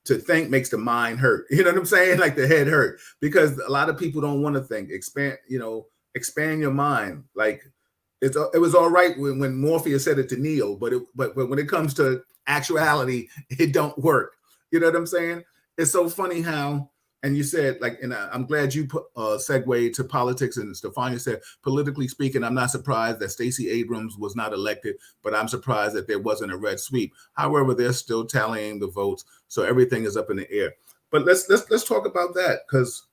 A: To think makes the mind hurt. You know what I'm saying? Like the head hurt, because a lot of people don't want to think. Expand your mind. Like, it was all right when Morpheus said it to Neo, but when it comes to actuality, it don't work. You know what I'm saying? It's so funny how, and you said, and I'm glad you put segue to politics, and Stefania said, politically speaking, I'm not surprised that Stacey Abrams was not elected, but I'm surprised that there wasn't a red sweep. However, they're still tallying the votes, so everything is up in the air. But let's talk about that, because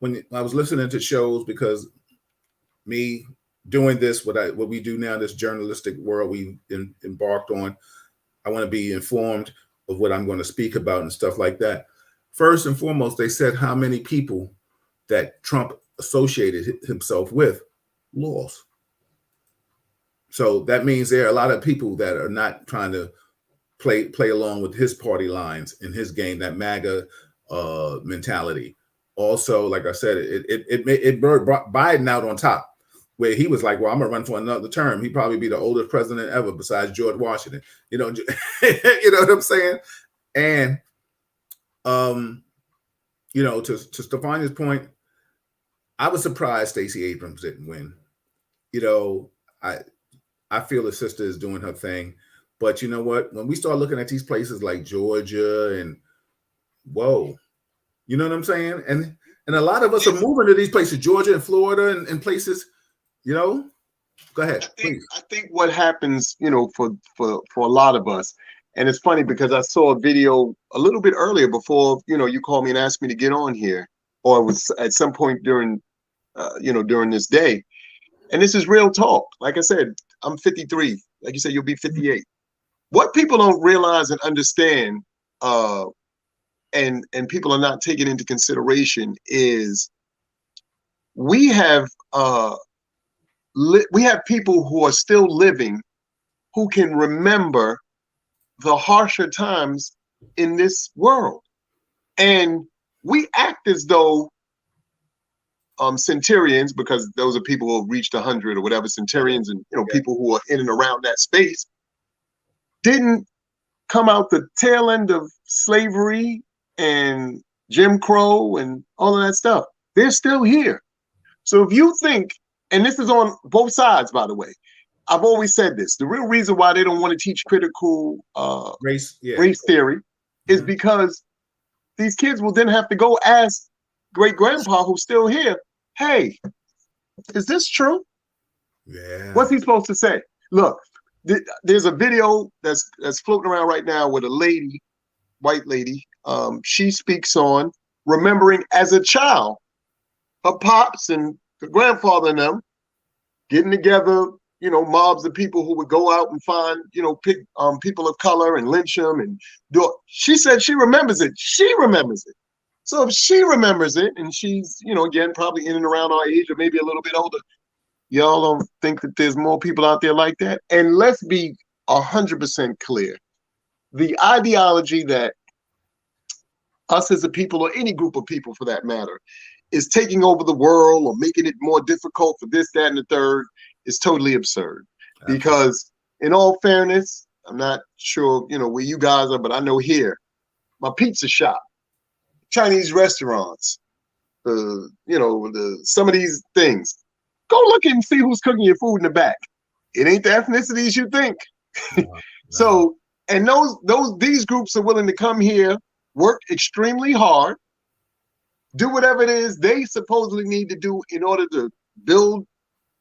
A: when I was listening to shows, because me doing this, what we do now, this journalistic world we embarked on, I want to be informed of what I'm going to speak about and stuff like that. First and foremost, they said how many people that Trump associated himself with lost. So that means there are a lot of people that are not trying to play along with his party lines in his game, that MAGA mentality. Also, like I said, it brought Biden out on top, where he was like, "Well, I'm gonna run for another term." He'd probably be the oldest president ever, besides George Washington. You know, you know what I'm saying? And you know, to Stefania's point, I was surprised Stacey Abrams didn't win. You know, I feel the sister is doing her thing, but you know what? When we start looking at these places like Georgia and whoa, you know what I'm saying? And a lot of us are moving to these places, Georgia and Florida and places, you know. Go ahead, please.
B: I think what happens, you know, for a lot of us, and it's funny because I saw a video a little bit earlier before, you know, you called me and asked me to get on here, or it was at some point during, you know, during this day. And this is real talk. Like I said, I'm 53. Like you said, you'll be 58. What people don't realize and understand, and people are not taking into consideration is we have people who are still living who can remember the harsher times in this world, and we act as though centurions, because those are people who have reached 100 or whatever, centurions, and you know, people who are in and around that space, didn't come out the tail end of slavery and Jim Crow and all of that stuff. They're still here. So if you think, and this is on both sides, by the way, I've always said this, the real reason why they don't want to teach critical race theory is because these kids will then have to go ask great grandpa who's still here, hey, is this true?
A: Yeah.
B: What's he supposed to say? Look, there's a video that's floating around right now with a lady, white lady. She speaks on remembering as a child, her pops and the grandfather and them getting together, you know, mobs of people who would go out and find, you know, pick people of color and lynch them and do it. She said she remembers it. She remembers it. So if she remembers it, and she's, you know, again, probably in and around our age or maybe a little bit older, y'all don't think that there's more people out there like that? And let's be 100% clear. The ideology that us as a people, or any group of people for that matter, is taking over the world or making it more difficult for this, that, and the third is totally absurd. Absolutely. Because in all fairness, I'm not sure, you know, where you guys are, but I know here, my pizza shop, Chinese restaurants, you know, some of these things, go look and see who's cooking your food in the back. It ain't the ethnicities you think. No. So, and these groups are willing to come here, work extremely hard, do whatever it is they supposedly need to do in order to build,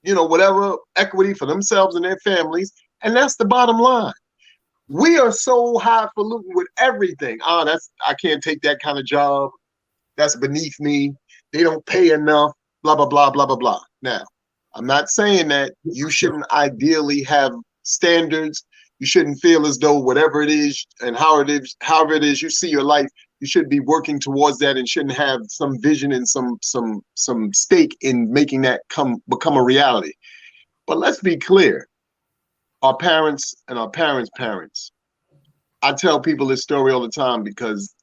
B: you know, whatever equity for themselves and their families. And that's the bottom line. We are so highfalutin with everything. I can't take that kind of job. That's beneath me. They don't pay enough, blah, blah, blah, blah, blah, blah. Now, I'm not saying that you shouldn't ideally have standards. You shouldn't feel as though whatever it is and however it is you see your life, you should be working towards that and shouldn't have some vision and some stake in making that become a reality. But let's be clear. Our parents and our parents' parents. I tell people this story all the time because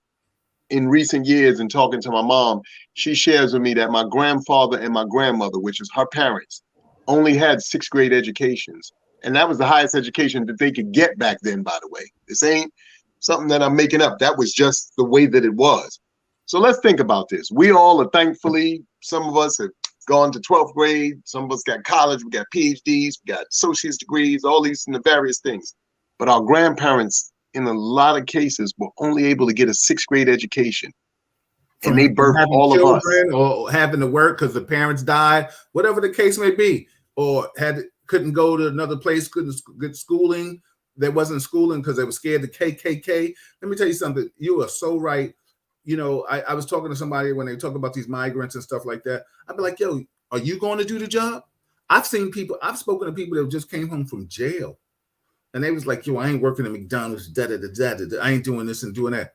B: in recent years, and talking to my mom, she shares with me that my grandfather and my grandmother, which is her parents, only had 6th grade educations. And that was the highest education that they could get back then, by the way. This ain't something that I'm making up. That was just the way that it was. So let's think about this. We all are, thankfully, some of us have gone to 12th grade. Some of us got college. We got PhDs. We got associate's degrees, all these and the various things. But our grandparents, in a lot of cases, were only able to get a 6th grade education. And they birthed all of us.
A: Or having to work because the parents died, whatever the case may be, or couldn't go to another place, couldn't get schooling. There wasn't schooling because they were scared of KKK. Let me tell you something. You are so right. You know, I was talking to somebody when they talk about these migrants and stuff like that. I'd be like, yo, are you going to do the job? I've spoken to people that just came home from jail. And they was like, yo, I ain't working at McDonald's, I ain't doing this and doing that.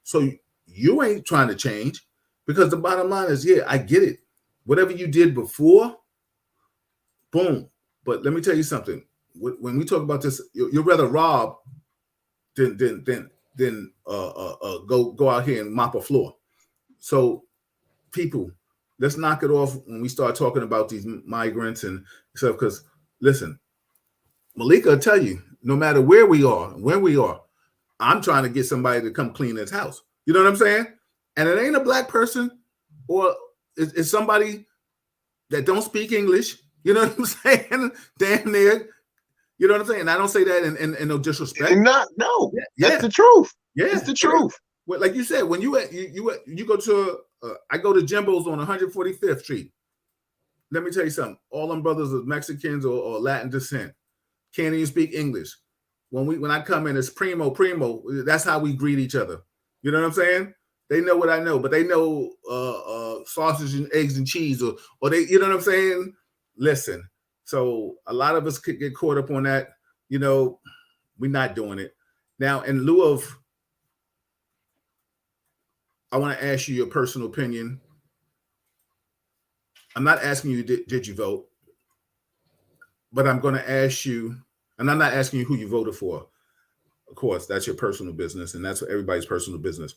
A: So you ain't trying to change, because the bottom line is, yeah, I get it. Whatever you did before, boom. But let me tell you something. When we talk about this, you'd rather rob than go out here and mop a floor. So people, let's knock it off when we start talking about these migrants and stuff. Because listen, Malika will tell you, no matter where we are, when we are, I'm trying to get somebody to come clean his house. You know what I'm saying? And it ain't a black person, or it's somebody that don't speak English. You know what I'm saying? Damn near. You know what I'm saying? And I don't say that in no disrespect.
B: And no, that's the truth.
A: Yeah,
B: it's the truth.
A: Well, like you said, when you go to I go to Jimbo's on 145th Street. Let me tell you something. All them brothers are Mexicans or Latin descent. Can't even speak English. When I come in, it's primo. That's how we greet each other. You know what I'm saying? They know what I know, but they know sausage and eggs and cheese, or they, you know what I'm saying? Listen, so a lot of us could get caught up on that. You know, we're not doing it. Now, in lieu of, I want to ask you your personal opinion. I'm not asking you, did you vote? But I'm going to ask you, and I'm not asking you who you voted for. Of course, that's your personal business, and that's everybody's personal business.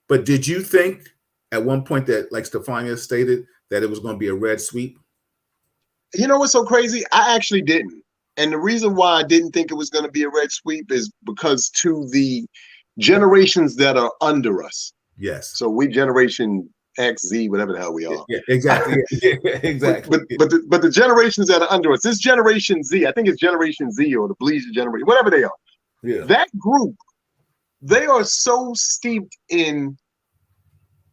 A: But did you think at one point that, like Stefania stated, that it was going to be a red sweep?
B: You know what's so crazy? I actually didn't. And the reason why I didn't think it was going to be a red sweep is because to the generations that are under us.
A: Yes.
B: So we generation X, Z, whatever the hell we are.
A: Yeah, exactly. Exactly.
B: But the generations that are under us, this Generation Z, I think it's Generation Z or the Bleacher generation, whatever they are.
A: Yeah.
B: That group, they are so steeped in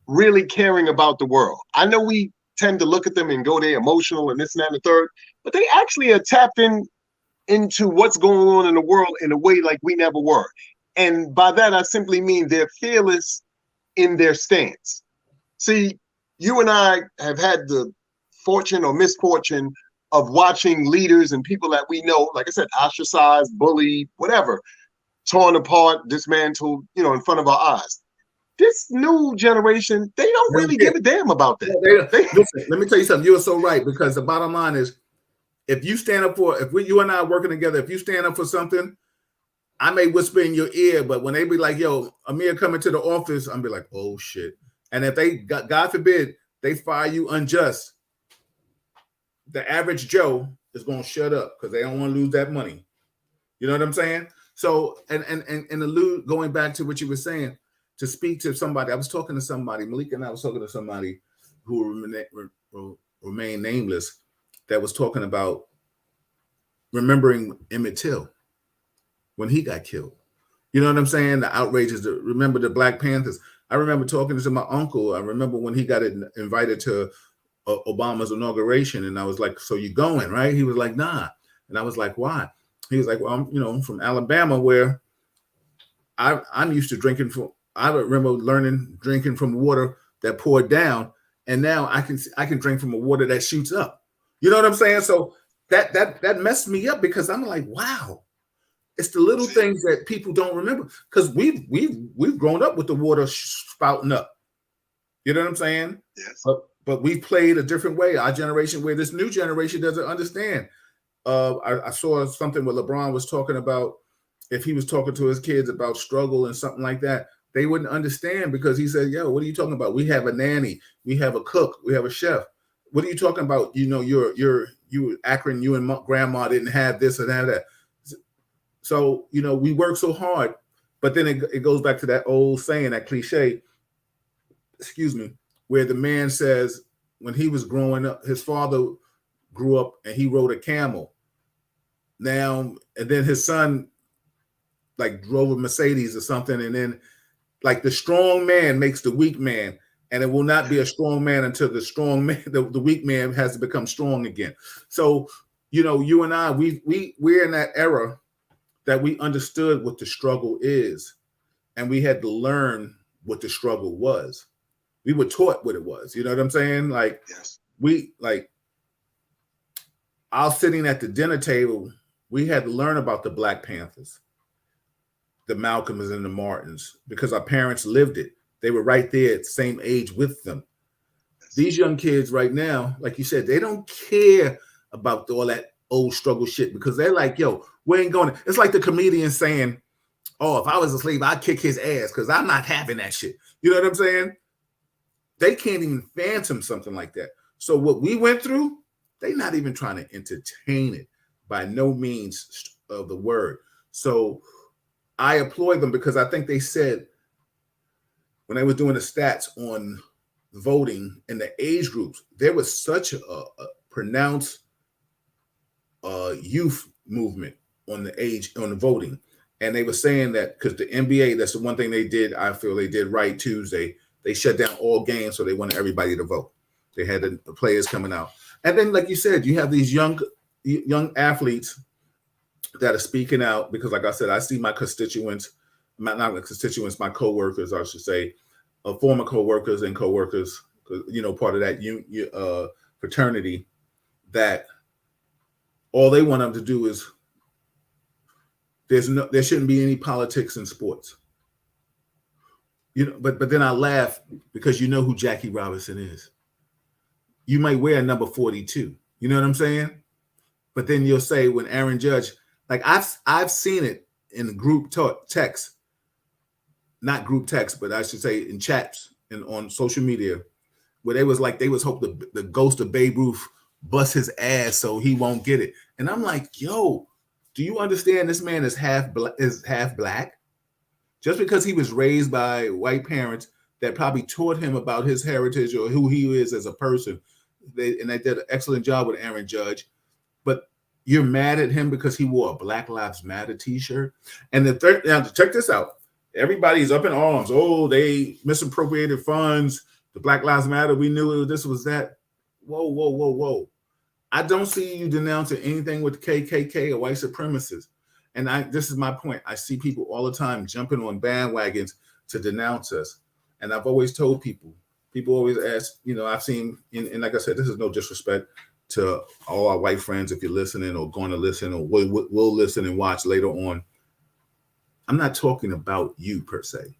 B: really caring about the world. I know we tend to look at them and go, they're emotional and this and that and the third, but they actually are tapped into what's going on in the world in a way like we never were. And by that, I simply mean they're fearless in their stance. See, you and I have had the fortune or misfortune of watching leaders and people that we know, like I said, ostracized, bullied, whatever, torn apart, dismantled, in front of our eyes. This new generation, they don't really give a damn about that.
A: Listen, let me tell you something. You are so right, because the bottom line is, if you stand up for, you and I are working together, if you stand up for something, I may whisper in your ear, but when they be like, yo, Amir coming to the office, I'm be like, oh shit. And if they, God forbid, they fire you unjust, the average Joe is going to shut up because they don't want to lose that money. You know what I'm saying? So, and going back to what you were saying, to speak to somebody, I was talking to somebody, Malika and I was talking to somebody who remain nameless, that was talking about remembering Emmett Till when he got killed. You know what I'm saying? The outrages, remember the Black Panthers. I remember talking to my uncle. I remember when he got invited to Obama's inauguration, and I was like, so you going, right? He was like, nah. And I was like, why? He was like, well, I'm from Alabama, where I'm used to drinking from, I remember drinking from water that poured down, and now I can drink from a water that shoots up. You know what I'm saying? So that messed me up, because I'm like, wow, it's the little things that people don't remember, because we've grown up with the water spouting up. You know what I'm saying?
B: Yes.
A: But we've played a different way. Our generation, where this new generation doesn't understand. I saw something where LeBron was talking about, if he was talking to his kids about struggle and something like that, they wouldn't understand, because he said, yo, what are you talking about? We have a nanny, we have a cook, we have a chef. What are you talking about? You Akron, you and grandma didn't have this or that. So, we work so hard, but then it goes back to that old saying, that cliche, excuse me, where the man says, when he was growing up, his father grew up and he rode a camel. Now, and then his son like drove a Mercedes or something, and then like the strong man makes the weak man, and it will not be a strong man until the strong man, the weak man has to become strong again. So, you and I, we're in that era that we understood what the struggle is, and we had to learn what the struggle was. We were taught what it was. You know what I'm saying? Like,
B: yes.
A: I was sitting at the dinner table, we had to learn about the Black Panthers, the Malcolms and the Martins, because our parents lived it. They were right there at the same age with them. These young kids right now, like you said, they don't care about all that old struggle shit, because they're like, yo, we ain't going. It's like the comedian saying, oh, if I was a slave, I'd kick his ass, because I'm not having that shit. You know what I'm saying? They can't even phantom something like that. So what we went through, they're not even trying to entertain it by no means of the word. So I applaud them because I think they said when they was doing the stats on voting in the age groups, there was such a pronounced youth movement on the voting. And they were saying that because the NBA, that's the one thing they did, I feel they did right Tuesday. They shut down all games, so they wanted everybody to vote. They had the players coming out. And then, like you said, you have these young athletes that are speaking out because, like I said, I see my constituents, not my constituents, my coworkers, I should say, former coworkers and coworkers, part of that fraternity, that all they want them to do is there shouldn't be any politics in sports. But then I laugh because you know who Jackie Robinson is. You might wear a number 42. You know what I'm saying? But then you'll say when Aaron Judge, like I've seen it in group text, not group text, but I should say in chats and on social media, where they was hoping the ghost of Babe Ruth bust his ass so he won't get it. And I'm like, yo, do you understand this man is half black? Just because he was raised by white parents that probably taught him about his heritage or who he is as a person, they did an excellent job with Aaron Judge. But you're mad at him because he wore a Black Lives Matter T-shirt. And now check this out. Everybody's up in arms. Oh, they misappropriated funds. The Black Lives Matter. We knew this was that. Whoa. I don't see you denouncing anything with KKK or white supremacists. And this is my point. I see people all the time jumping on bandwagons to denounce us. And I've always told people always ask, I've seen, and like I said, this is no disrespect to all our white friends if you're listening or going to listen or will listen and watch later on. I'm not talking about you per se,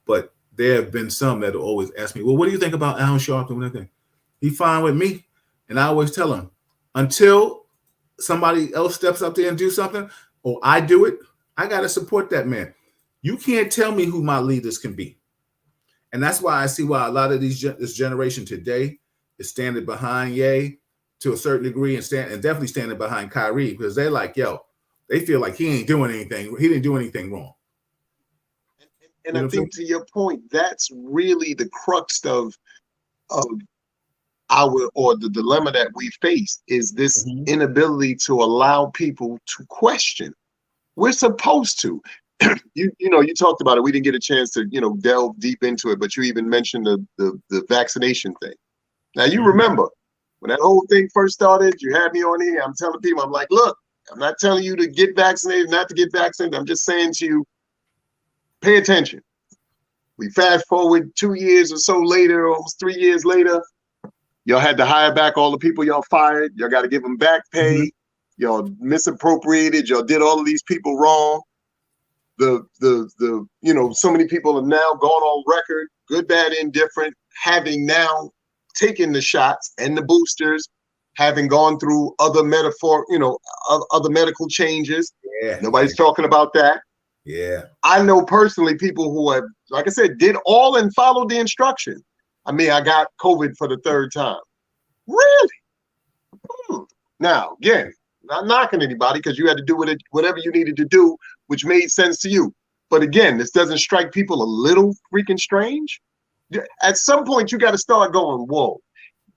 A: but there have been some that will always ask me, well, what do you think about Al Sharpton? Anything? He's fine with me. And I always tell him, until somebody else steps up there and do something, or I do it, I got to support that man. You can't tell me who my leaders can be. And that's why I see why a lot of this generation today is standing behind Ye to a certain degree and definitely standing behind Kyrie, because they're like, yo, they feel like he ain't doing anything. He didn't do anything wrong.
B: And I think to your point, that's really the crux of the dilemma that we face is this inability to allow people to question. We're supposed to. You talked about it. We didn't get a chance to, delve deep into it, but you even mentioned the vaccination thing. Now, you remember when that whole thing first started, you had me on here. I'm telling people, I'm like, look, I'm not telling you to get vaccinated, not to get vaccinated. I'm just saying to you, pay attention. We fast forward 2 years or so later, almost 3 years later, y'all had to hire back all the people y'all fired. Y'all got to give them back pay. Y'all misappropriated. Y'all did all of these people wrong. So many people have now gone on record, good, bad, indifferent, having now taken the shots and the boosters, having gone through other other medical changes. Yeah. Nobody's talking about that.
A: Yeah.
B: I know personally people who have, like I said, did all and followed the instructions. I mean, I got COVID for the third time. Really? Now, again, not knocking anybody because you had to do whatever you needed to do, which made sense to you. But again, this doesn't strike people a little freaking strange? At some point, you got to start going, whoa.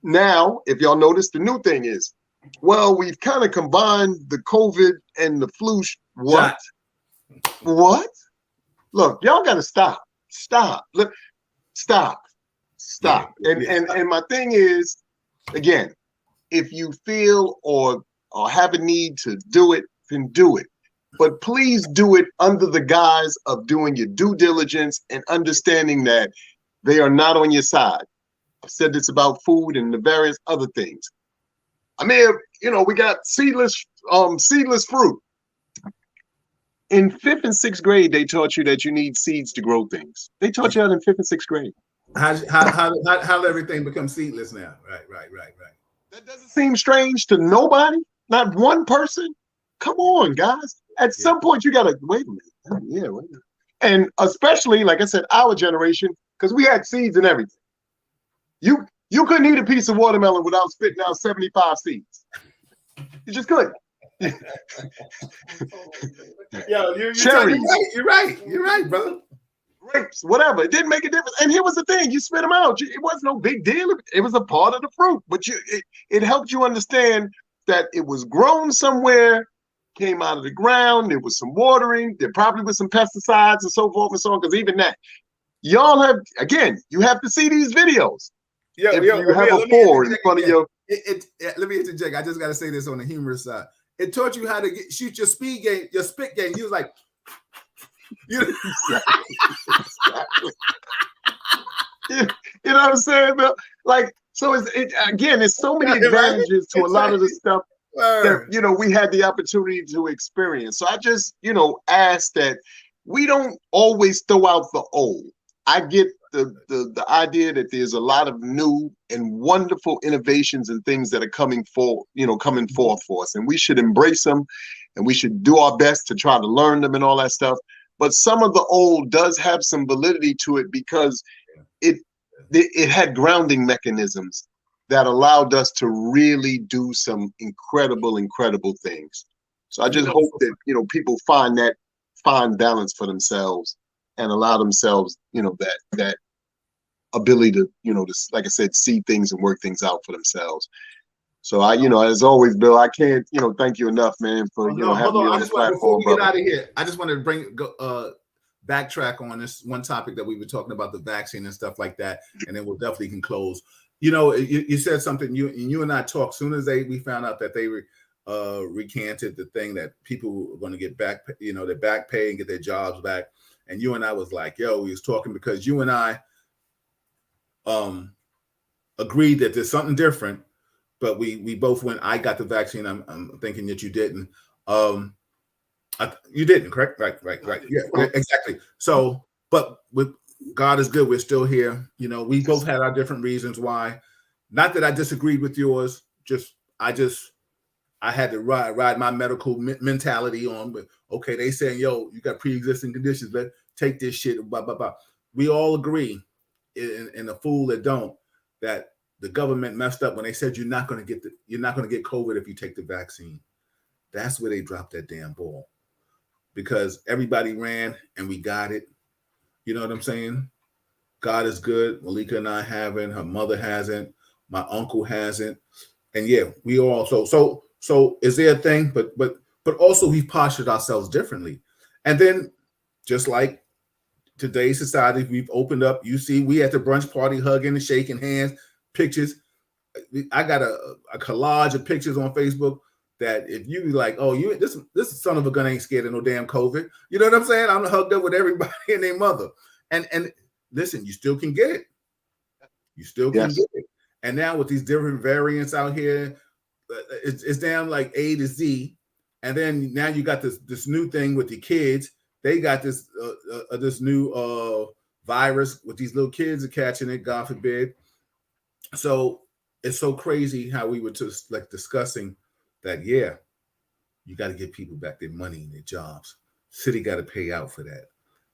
B: Now, if y'all notice, the new thing is, well, we've kind of combined the COVID and the flu. What? What? Look, y'all got to stop. Stop. Look, stop. And my thing is, again, if you feel or have a need to do it, then do it. But please do it under the guise of doing your due diligence and understanding that they are not on your side. I've said this about food and the various other things. I mean, we got seedless fruit. In 5th and 6th grade, they taught you that you need seeds to grow things. They taught you that in 5th and 6th grade.
A: How did everything become seedless now? Right.
B: That doesn't seem strange to nobody, not one person. Come on, guys. At some point, you got to wait a minute. Yeah. And especially, like I said, our generation, because we had seeds and everything. You couldn't eat a piece of watermelon without spitting out 75 seeds. You just couldn't.
A: Yo,
B: Cherries,
A: you're right, brother.
B: grapes, whatever. It didn't make a difference. And here was the thing: you spit them out. It was no big deal. It was a part of the fruit, but it helped you understand that it was grown somewhere, came out of the ground. There was some watering. There probably was some pesticides and so forth and so on. Because even that, y'all have, again, you have to see these videos. If you have a four in front of your.
A: Let me interject. I just got to say this on the humorous side. It taught you how to shoot your speed game, your spit game. You was like,
B: Exactly. You know what I'm saying? But like, so it's so many advantages to a lot of the stuff that we had the opportunity to experience. So I just ask that we don't always throw out the old. I get the idea that there's a lot of new and wonderful innovations and things that are coming forth for us, and we should embrace them, and we should do our best to try to learn them and all that stuff. But some of the old does have some validity to it because it had grounding mechanisms that allowed us to really do some incredible things. So I just hope that people find that fine balance for themselves and allow themselves that ability to like I said, see things and work things out for themselves. So I as always, Bill, I can't thank you enough, man, for having me on the platform.
A: Before we get out of here, I just wanted to backtrack on this one topic that we were talking about, the vaccine and stuff like that, and then we'll definitely can close. You said something. You and I talked soon as we found out that they recanted the thing that people were going to get back, their back pay and get their jobs back. And you and I was like, we was talking because you and I agreed that there's something different. But we both went. I got the vaccine. I'm thinking that you didn't. You didn't, correct? Right. Yeah, exactly. So, but with God is good. We're still here. We both had our different reasons why. Not that I disagreed with yours. I had to ride my medical mentality on. But okay, they saying, you got pre-existing conditions. Let's take this shit. Blah blah blah. We all agree, in the fool that don't, that the government messed up when they said you're not going to get COVID if you take the vaccine. That's where they dropped that damn ball, because everybody ran and we got it. You know what I'm saying? God is good. Malika and I haven't. Her mother hasn't. My uncle hasn't. And we all. So is there a thing? But also we've postured ourselves differently. And then just like today's society, we've opened up. You see, we at the brunch party hugging and shaking hands. Pictures. I got a collage of pictures on Facebook that if you be like, this son of a gun ain't scared of no damn COVID. You know what I'm saying? I'm hugged up with everybody and their mother. And listen, you still can get it. You still can get it. And now with these different variants out here, it's down like A to Z. And then now you got this new thing with the kids. They got this new virus with these little kids are catching it, God forbid. So it's so crazy how we were just like discussing that. You got to give people back their money and their jobs. City got to pay out for that.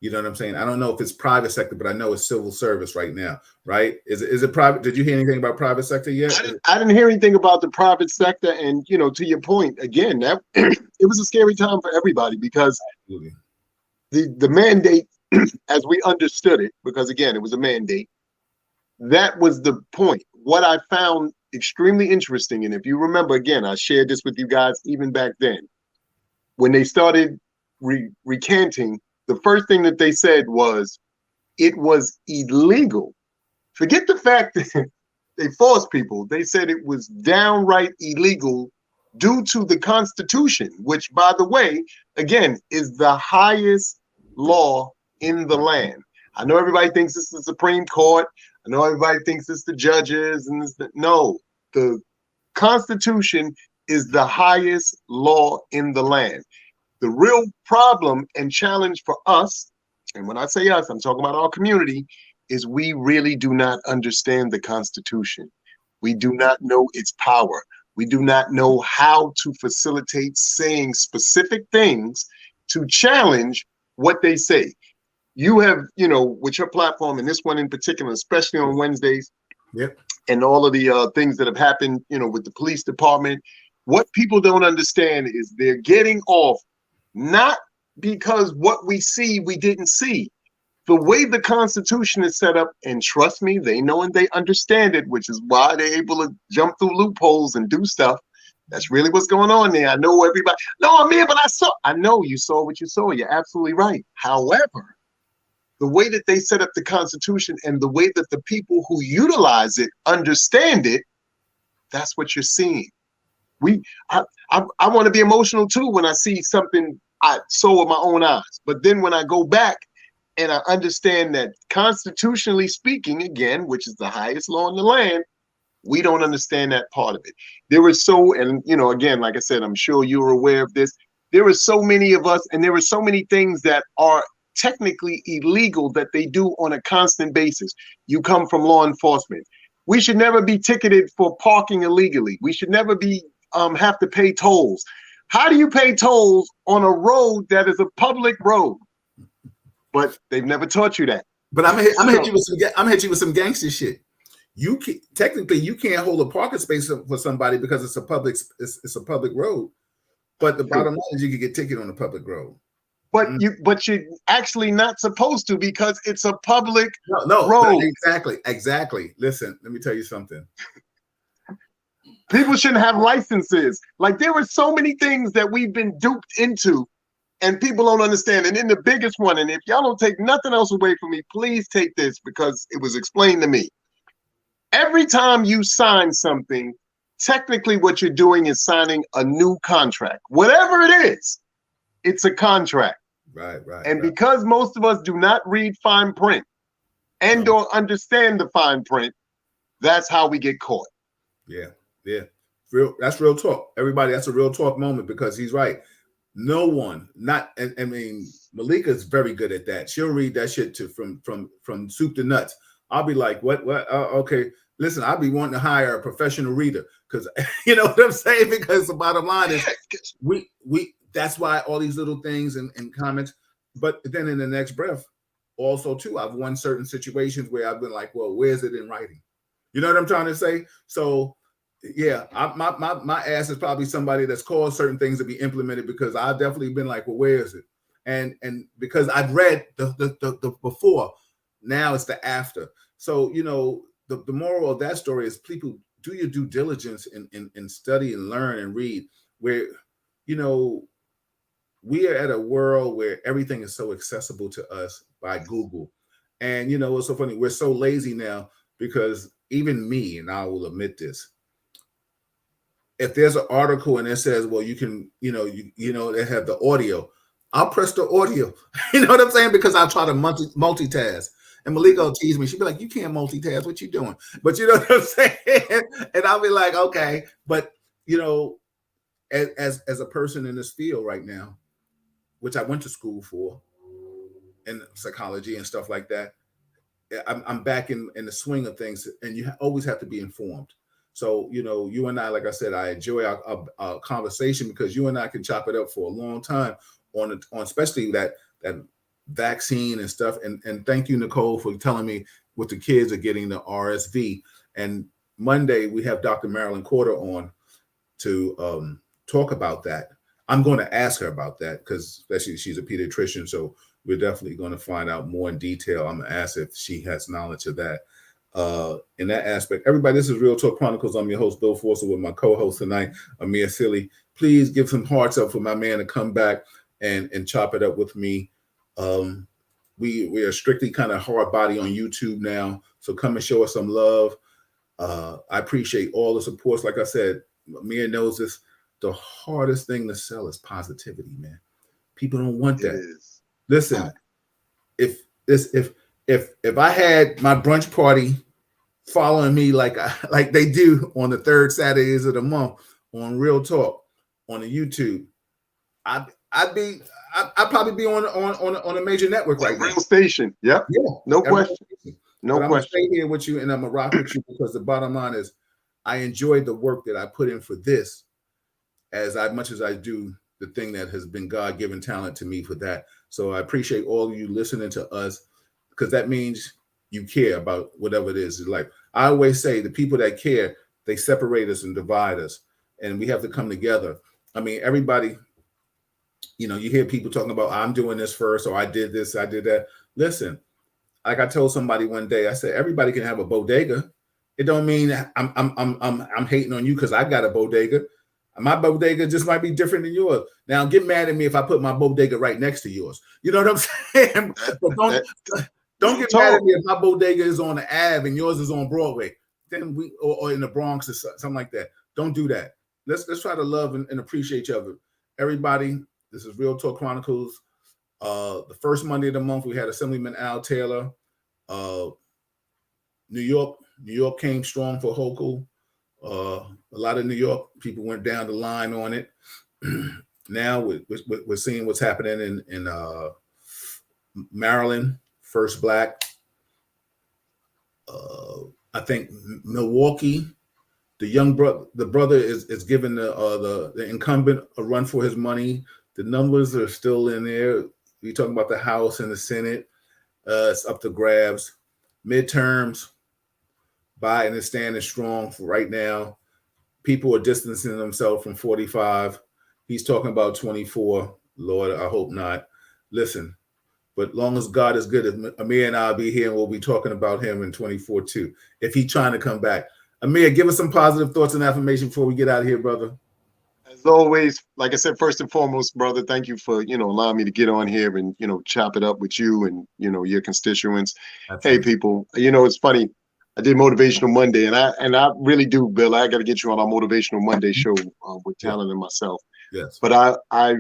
A: You know what I'm saying? I don't know if it's private sector, but I know it's civil service right now, right? Is it private? Did you hear anything about private sector yet?
B: I didn't hear anything about the private sector. And, to your point, again, that it was a scary time for everybody because the mandate, as we understood it, because again, it was a mandate, that was the point. What I found extremely interesting, and if you remember, again, I shared this with you guys even back then, when they started recanting, the first thing that they said was it was illegal. Forget the fact that they forced people. They said it was downright illegal due to the Constitution, which, by the way, again, is the highest law in the land. I know everybody thinks it's the Supreme Court. I know everybody thinks it's the judges. No, the Constitution is the highest law in the land. The real problem and challenge for us, and when I say us, I'm talking about our community, is we really do not understand the Constitution. We do not know its power. We do not know how to facilitate saying specific things to challenge what they say. You have, with your platform, and this one in particular, especially on Wednesdays,
A: Yep.
B: and all of the things that have happened, with the police department. What people don't understand is they're getting off not because what we see we didn't see. The way the Constitution is set up, and trust me, they know and they understand it, which is why they're able to jump through loopholes and do stuff. That's really what's going on there. I know everybody. No, I'm here, but I know you saw what you saw. You're absolutely right. However, the way that they set up the Constitution and the way that the people who utilize it understand it, that's what you're seeing. I want to be emotional too when I see something I saw with my own eyes. But then when I go back and I understand that constitutionally speaking, again, which is the highest law in the land, we don't understand that part of it. There is and again, like I said, I'm sure you're aware of this. There are so many of us, and there are so many things that are technically illegal that they do on a constant basis. You come from law enforcement. We should never be ticketed for parking illegally. We should never be have to pay tolls. How do you pay tolls on a road that is a public road? But they've never taught you that.
A: But I'm gonna hit you with some gangster shit. Technically you can't hold a parking space for somebody because it's a public road. But the bottom line is you can get ticketed on a public road.
B: But you're actually not supposed to because it's a public road.
A: Exactly. Listen, let me tell you something.
B: People shouldn't have licenses. Like, there are so many things that we've been duped into and people don't understand. And then the biggest one, and if y'all don't take nothing else away from me, please take this because it was explained to me. Every time you sign something, technically what you're doing is signing a new contract. Whatever it is, it's a contract.
A: Right.
B: And because most of us do not read fine print and don't understand the fine print, that's how we get caught.
A: Yeah. That's real talk. Everybody, that's a real talk moment because he's right. No one, Malika's very good at that. She'll read that shit from soup to nuts. I'll be like, what? Okay. Listen, I'll be wanting to hire a professional reader because you know what I'm saying? Because the bottom line is we that's why all these little things and comments, but then in the next breath, also too, I've won certain situations where I've been like, well, where's it in writing? You know what I'm trying to say? So yeah, my ass is probably somebody that's caused certain things to be implemented because I've definitely been like, well, where is it? And because I've read the before, now it's the after. So, the moral of that story is people do your due diligence and study and learn and read where, we are at a world where everything is so accessible to us by Google. And, it's so funny. We're so lazy now because even me, and I will admit this, if there's an article and it says, well, you can, they have the audio, I'll press the audio. You know what I'm saying? Because I'll try to multitask. And Malika will tease me. She'll be like, you can't multitask. What you doing? But you know what I'm saying? And I'll be like, okay. But, as a person in this field right now, which I went to school for in psychology and stuff like that, I'm back in the swing of things. And you always have to be informed. So, you and I, like I said, I enjoy our conversation because you and I can chop it up for a long time on especially that vaccine and stuff. And thank you, Nicole, for telling me what the kids are getting the RSV. And Monday we have Dr. Marilyn Corder on to talk about that. I'm going to ask her about that because especially she's a pediatrician. So we're definitely going to find out more in detail. I'm going to ask if she has knowledge of that. In that aspect, everybody, this is Real Talk Chronicles. I'm your host, Bill Forster, with my co-host tonight, Amir Silly. Please give some hearts up for my man to come back and chop it up with me. We are strictly kind of hard body on YouTube now, so come and show us some love. I appreciate all the supports. Like I said, Amir knows this. The hardest thing to sell is positivity, man. People don't want that. Listen, if I had my brunch party following me like they do on the third Saturdays of the month on Real Talk on the YouTube, I'd probably be on a major network right now.
B: Real station. Yep. Yeah. No question. No question.
A: I'm gonna stay here with you and I'm gonna rock with you because the bottom line is I enjoy the work that I put in for this as much as I do the thing that has been God-given talent to me for that. So I appreciate all of you listening to us because that means you care about whatever it is. Like I always say the people that care, they separate us and divide us, and we have to come together. I mean, everybody, you hear people talking about, I'm doing this first, or I did this, I did that. Listen, like I told somebody one day, I said, everybody can have a bodega. It don't mean I'm hating on you because I got a bodega. My bodega just might be different than yours. Now, get mad at me if I put my bodega right next to yours. You know what I'm saying? But don't get mad at me if my bodega is on the Ave and yours is on Broadway. Then or in the Bronx or something like that. Don't do that. Let's try to love and appreciate each other. Everybody, this is Real Talk Chronicles. The first Monday of the month, we had Assemblyman Al Taylor. New York came strong for Hochul. A lot of New York people went down the line on it. Now we're seeing what's happening in Maryland, First Black. I think Milwaukee, the brother is giving the incumbent a run for his money. The numbers are still in there. We're talking about the House and the Senate. It's up to grabs. Midterms, Biden is standing strong for right now. People are distancing themselves from 45. He's talking about 24. Lord, I hope not. Listen, but long as God is good, Amir and I'll be here and we'll be talking about him in 24 too, if he's trying to come back. Amir, give us some positive thoughts and affirmation before we get out of here, brother.
B: As always, like I said, first and foremost, brother, thank you for, allowing me to get on here and, chop it up with you and, your constituents. Absolutely. Hey, people, it's funny. I did Motivational Monday, and I really do, Bill. I got to get you on our Motivational Monday show with Talent and myself.
A: Yes.
B: But I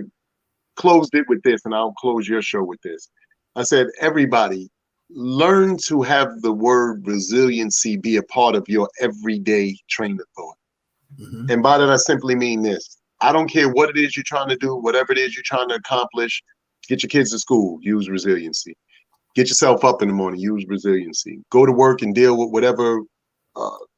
B: closed it with this, and I'll close your show with this. I said, everybody, learn to have the word resiliency be a part of your everyday train of thought. Mm-hmm. And by that, I simply mean this. I don't care what it is you're trying to do, whatever it is you're trying to accomplish, get your kids to school, use resiliency. Get yourself up in the morning, use resiliency. Go to work and deal with whatever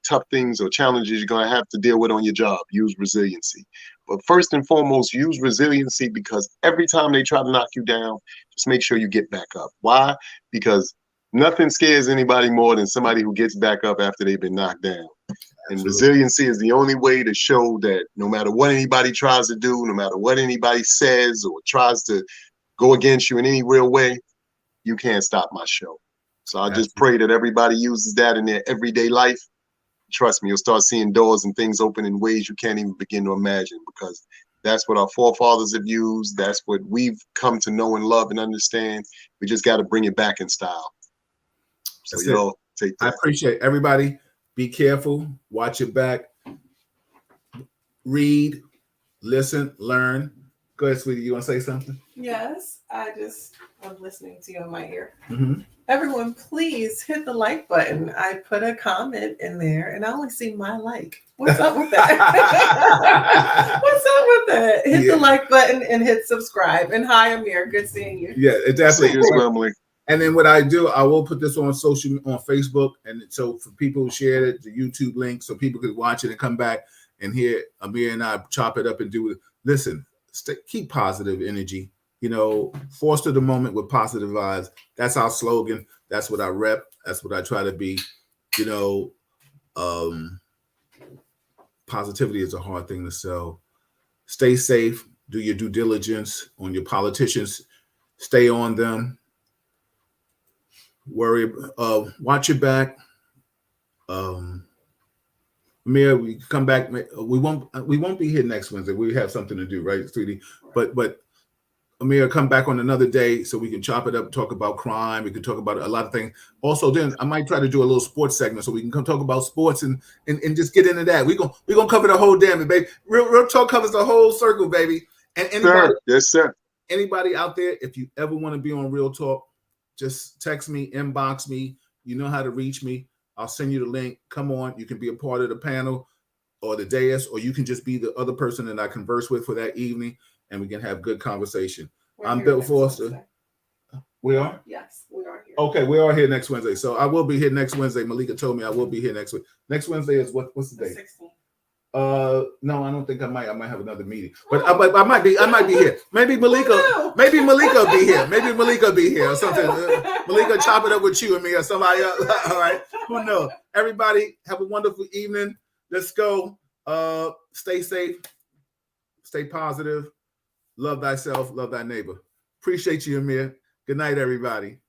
B: tough things or challenges you're going to have to deal with on your job, use resiliency. But first and foremost, use resiliency, because every time they try to knock you down, just make sure you get back up. Why? Because nothing scares anybody more than somebody who gets back up after they've been knocked down. And resiliency is the only way to show that no matter what anybody tries to do, no matter what anybody says or tries to go against you in any real way, you can't stop my show. So I just pray that everybody uses that in their everyday life. Trust me, you'll start seeing doors and things open in ways you can't even begin to imagine, because that's what our forefathers have used. That's what we've come to know and love and understand. We just got to bring it back in style. So y'all take that.
A: I appreciate everybody. Be careful. Watch your back. Read, listen, learn. Go ahead, sweetie. You want to say something?
C: Yes, I just love listening to you in my ear.
A: Mm-hmm.
C: Everyone, please hit the like button. I put a comment in there, and I only see my like. What's up with that? What's up with that? Hit the like button and hit subscribe. And hi, Amir. Good seeing you.
A: Yeah, it definitely
B: is.
A: And then what I do, I will put this on Facebook, and so for people who share it, the YouTube link, so people could watch it and come back and hear Amir and I chop it up and do it. Listen. Keep positive energy, foster the moment with positive vibes. That's our slogan. That's what I rep. That's what I try to be. Positivity is a hard thing to sell. Stay safe. Do your due diligence on your politicians. Stay on them. Watch your back. Amir, we come back. We won't be here next Wednesday. We have something to do, right, sweetie? But Amir, come back on another day so we can chop it up, talk about crime. We can talk about a lot of things. Also, then I might try to do a little sports segment so we can come talk about sports and just get into that. We're gonna cover the whole damn it, baby. Real Talk covers the whole circle, baby. And anybody,
B: yes, sir.
A: Anybody out there, if you ever want to be on Real Talk, just text me, inbox me. You know how to reach me. I'll send you the link. Come on. You can be a part of the panel or the dais, or you can just be the other person that I converse with for that evening, and we can have good conversation. I'm Bill Foster. We are?
C: Yes, we are here.
A: Okay, we are here next Wednesday. So I will be here next Wednesday. Malika told me I will be here next week. Next Wednesday is what's the date?
C: 16th.
A: No, I don't think I might. I might have another meeting, but I might be. I might be here. Maybe Malika.
C: no.
A: Maybe Malika will be here. Maybe Malika will be here or something. Malika chop it up with you and me or somebody else. All right. Who knows? Everybody have a wonderful evening. Let's go. Stay safe. Stay positive. Love thyself. Love thy neighbor. Appreciate you, Amir. Good night, everybody.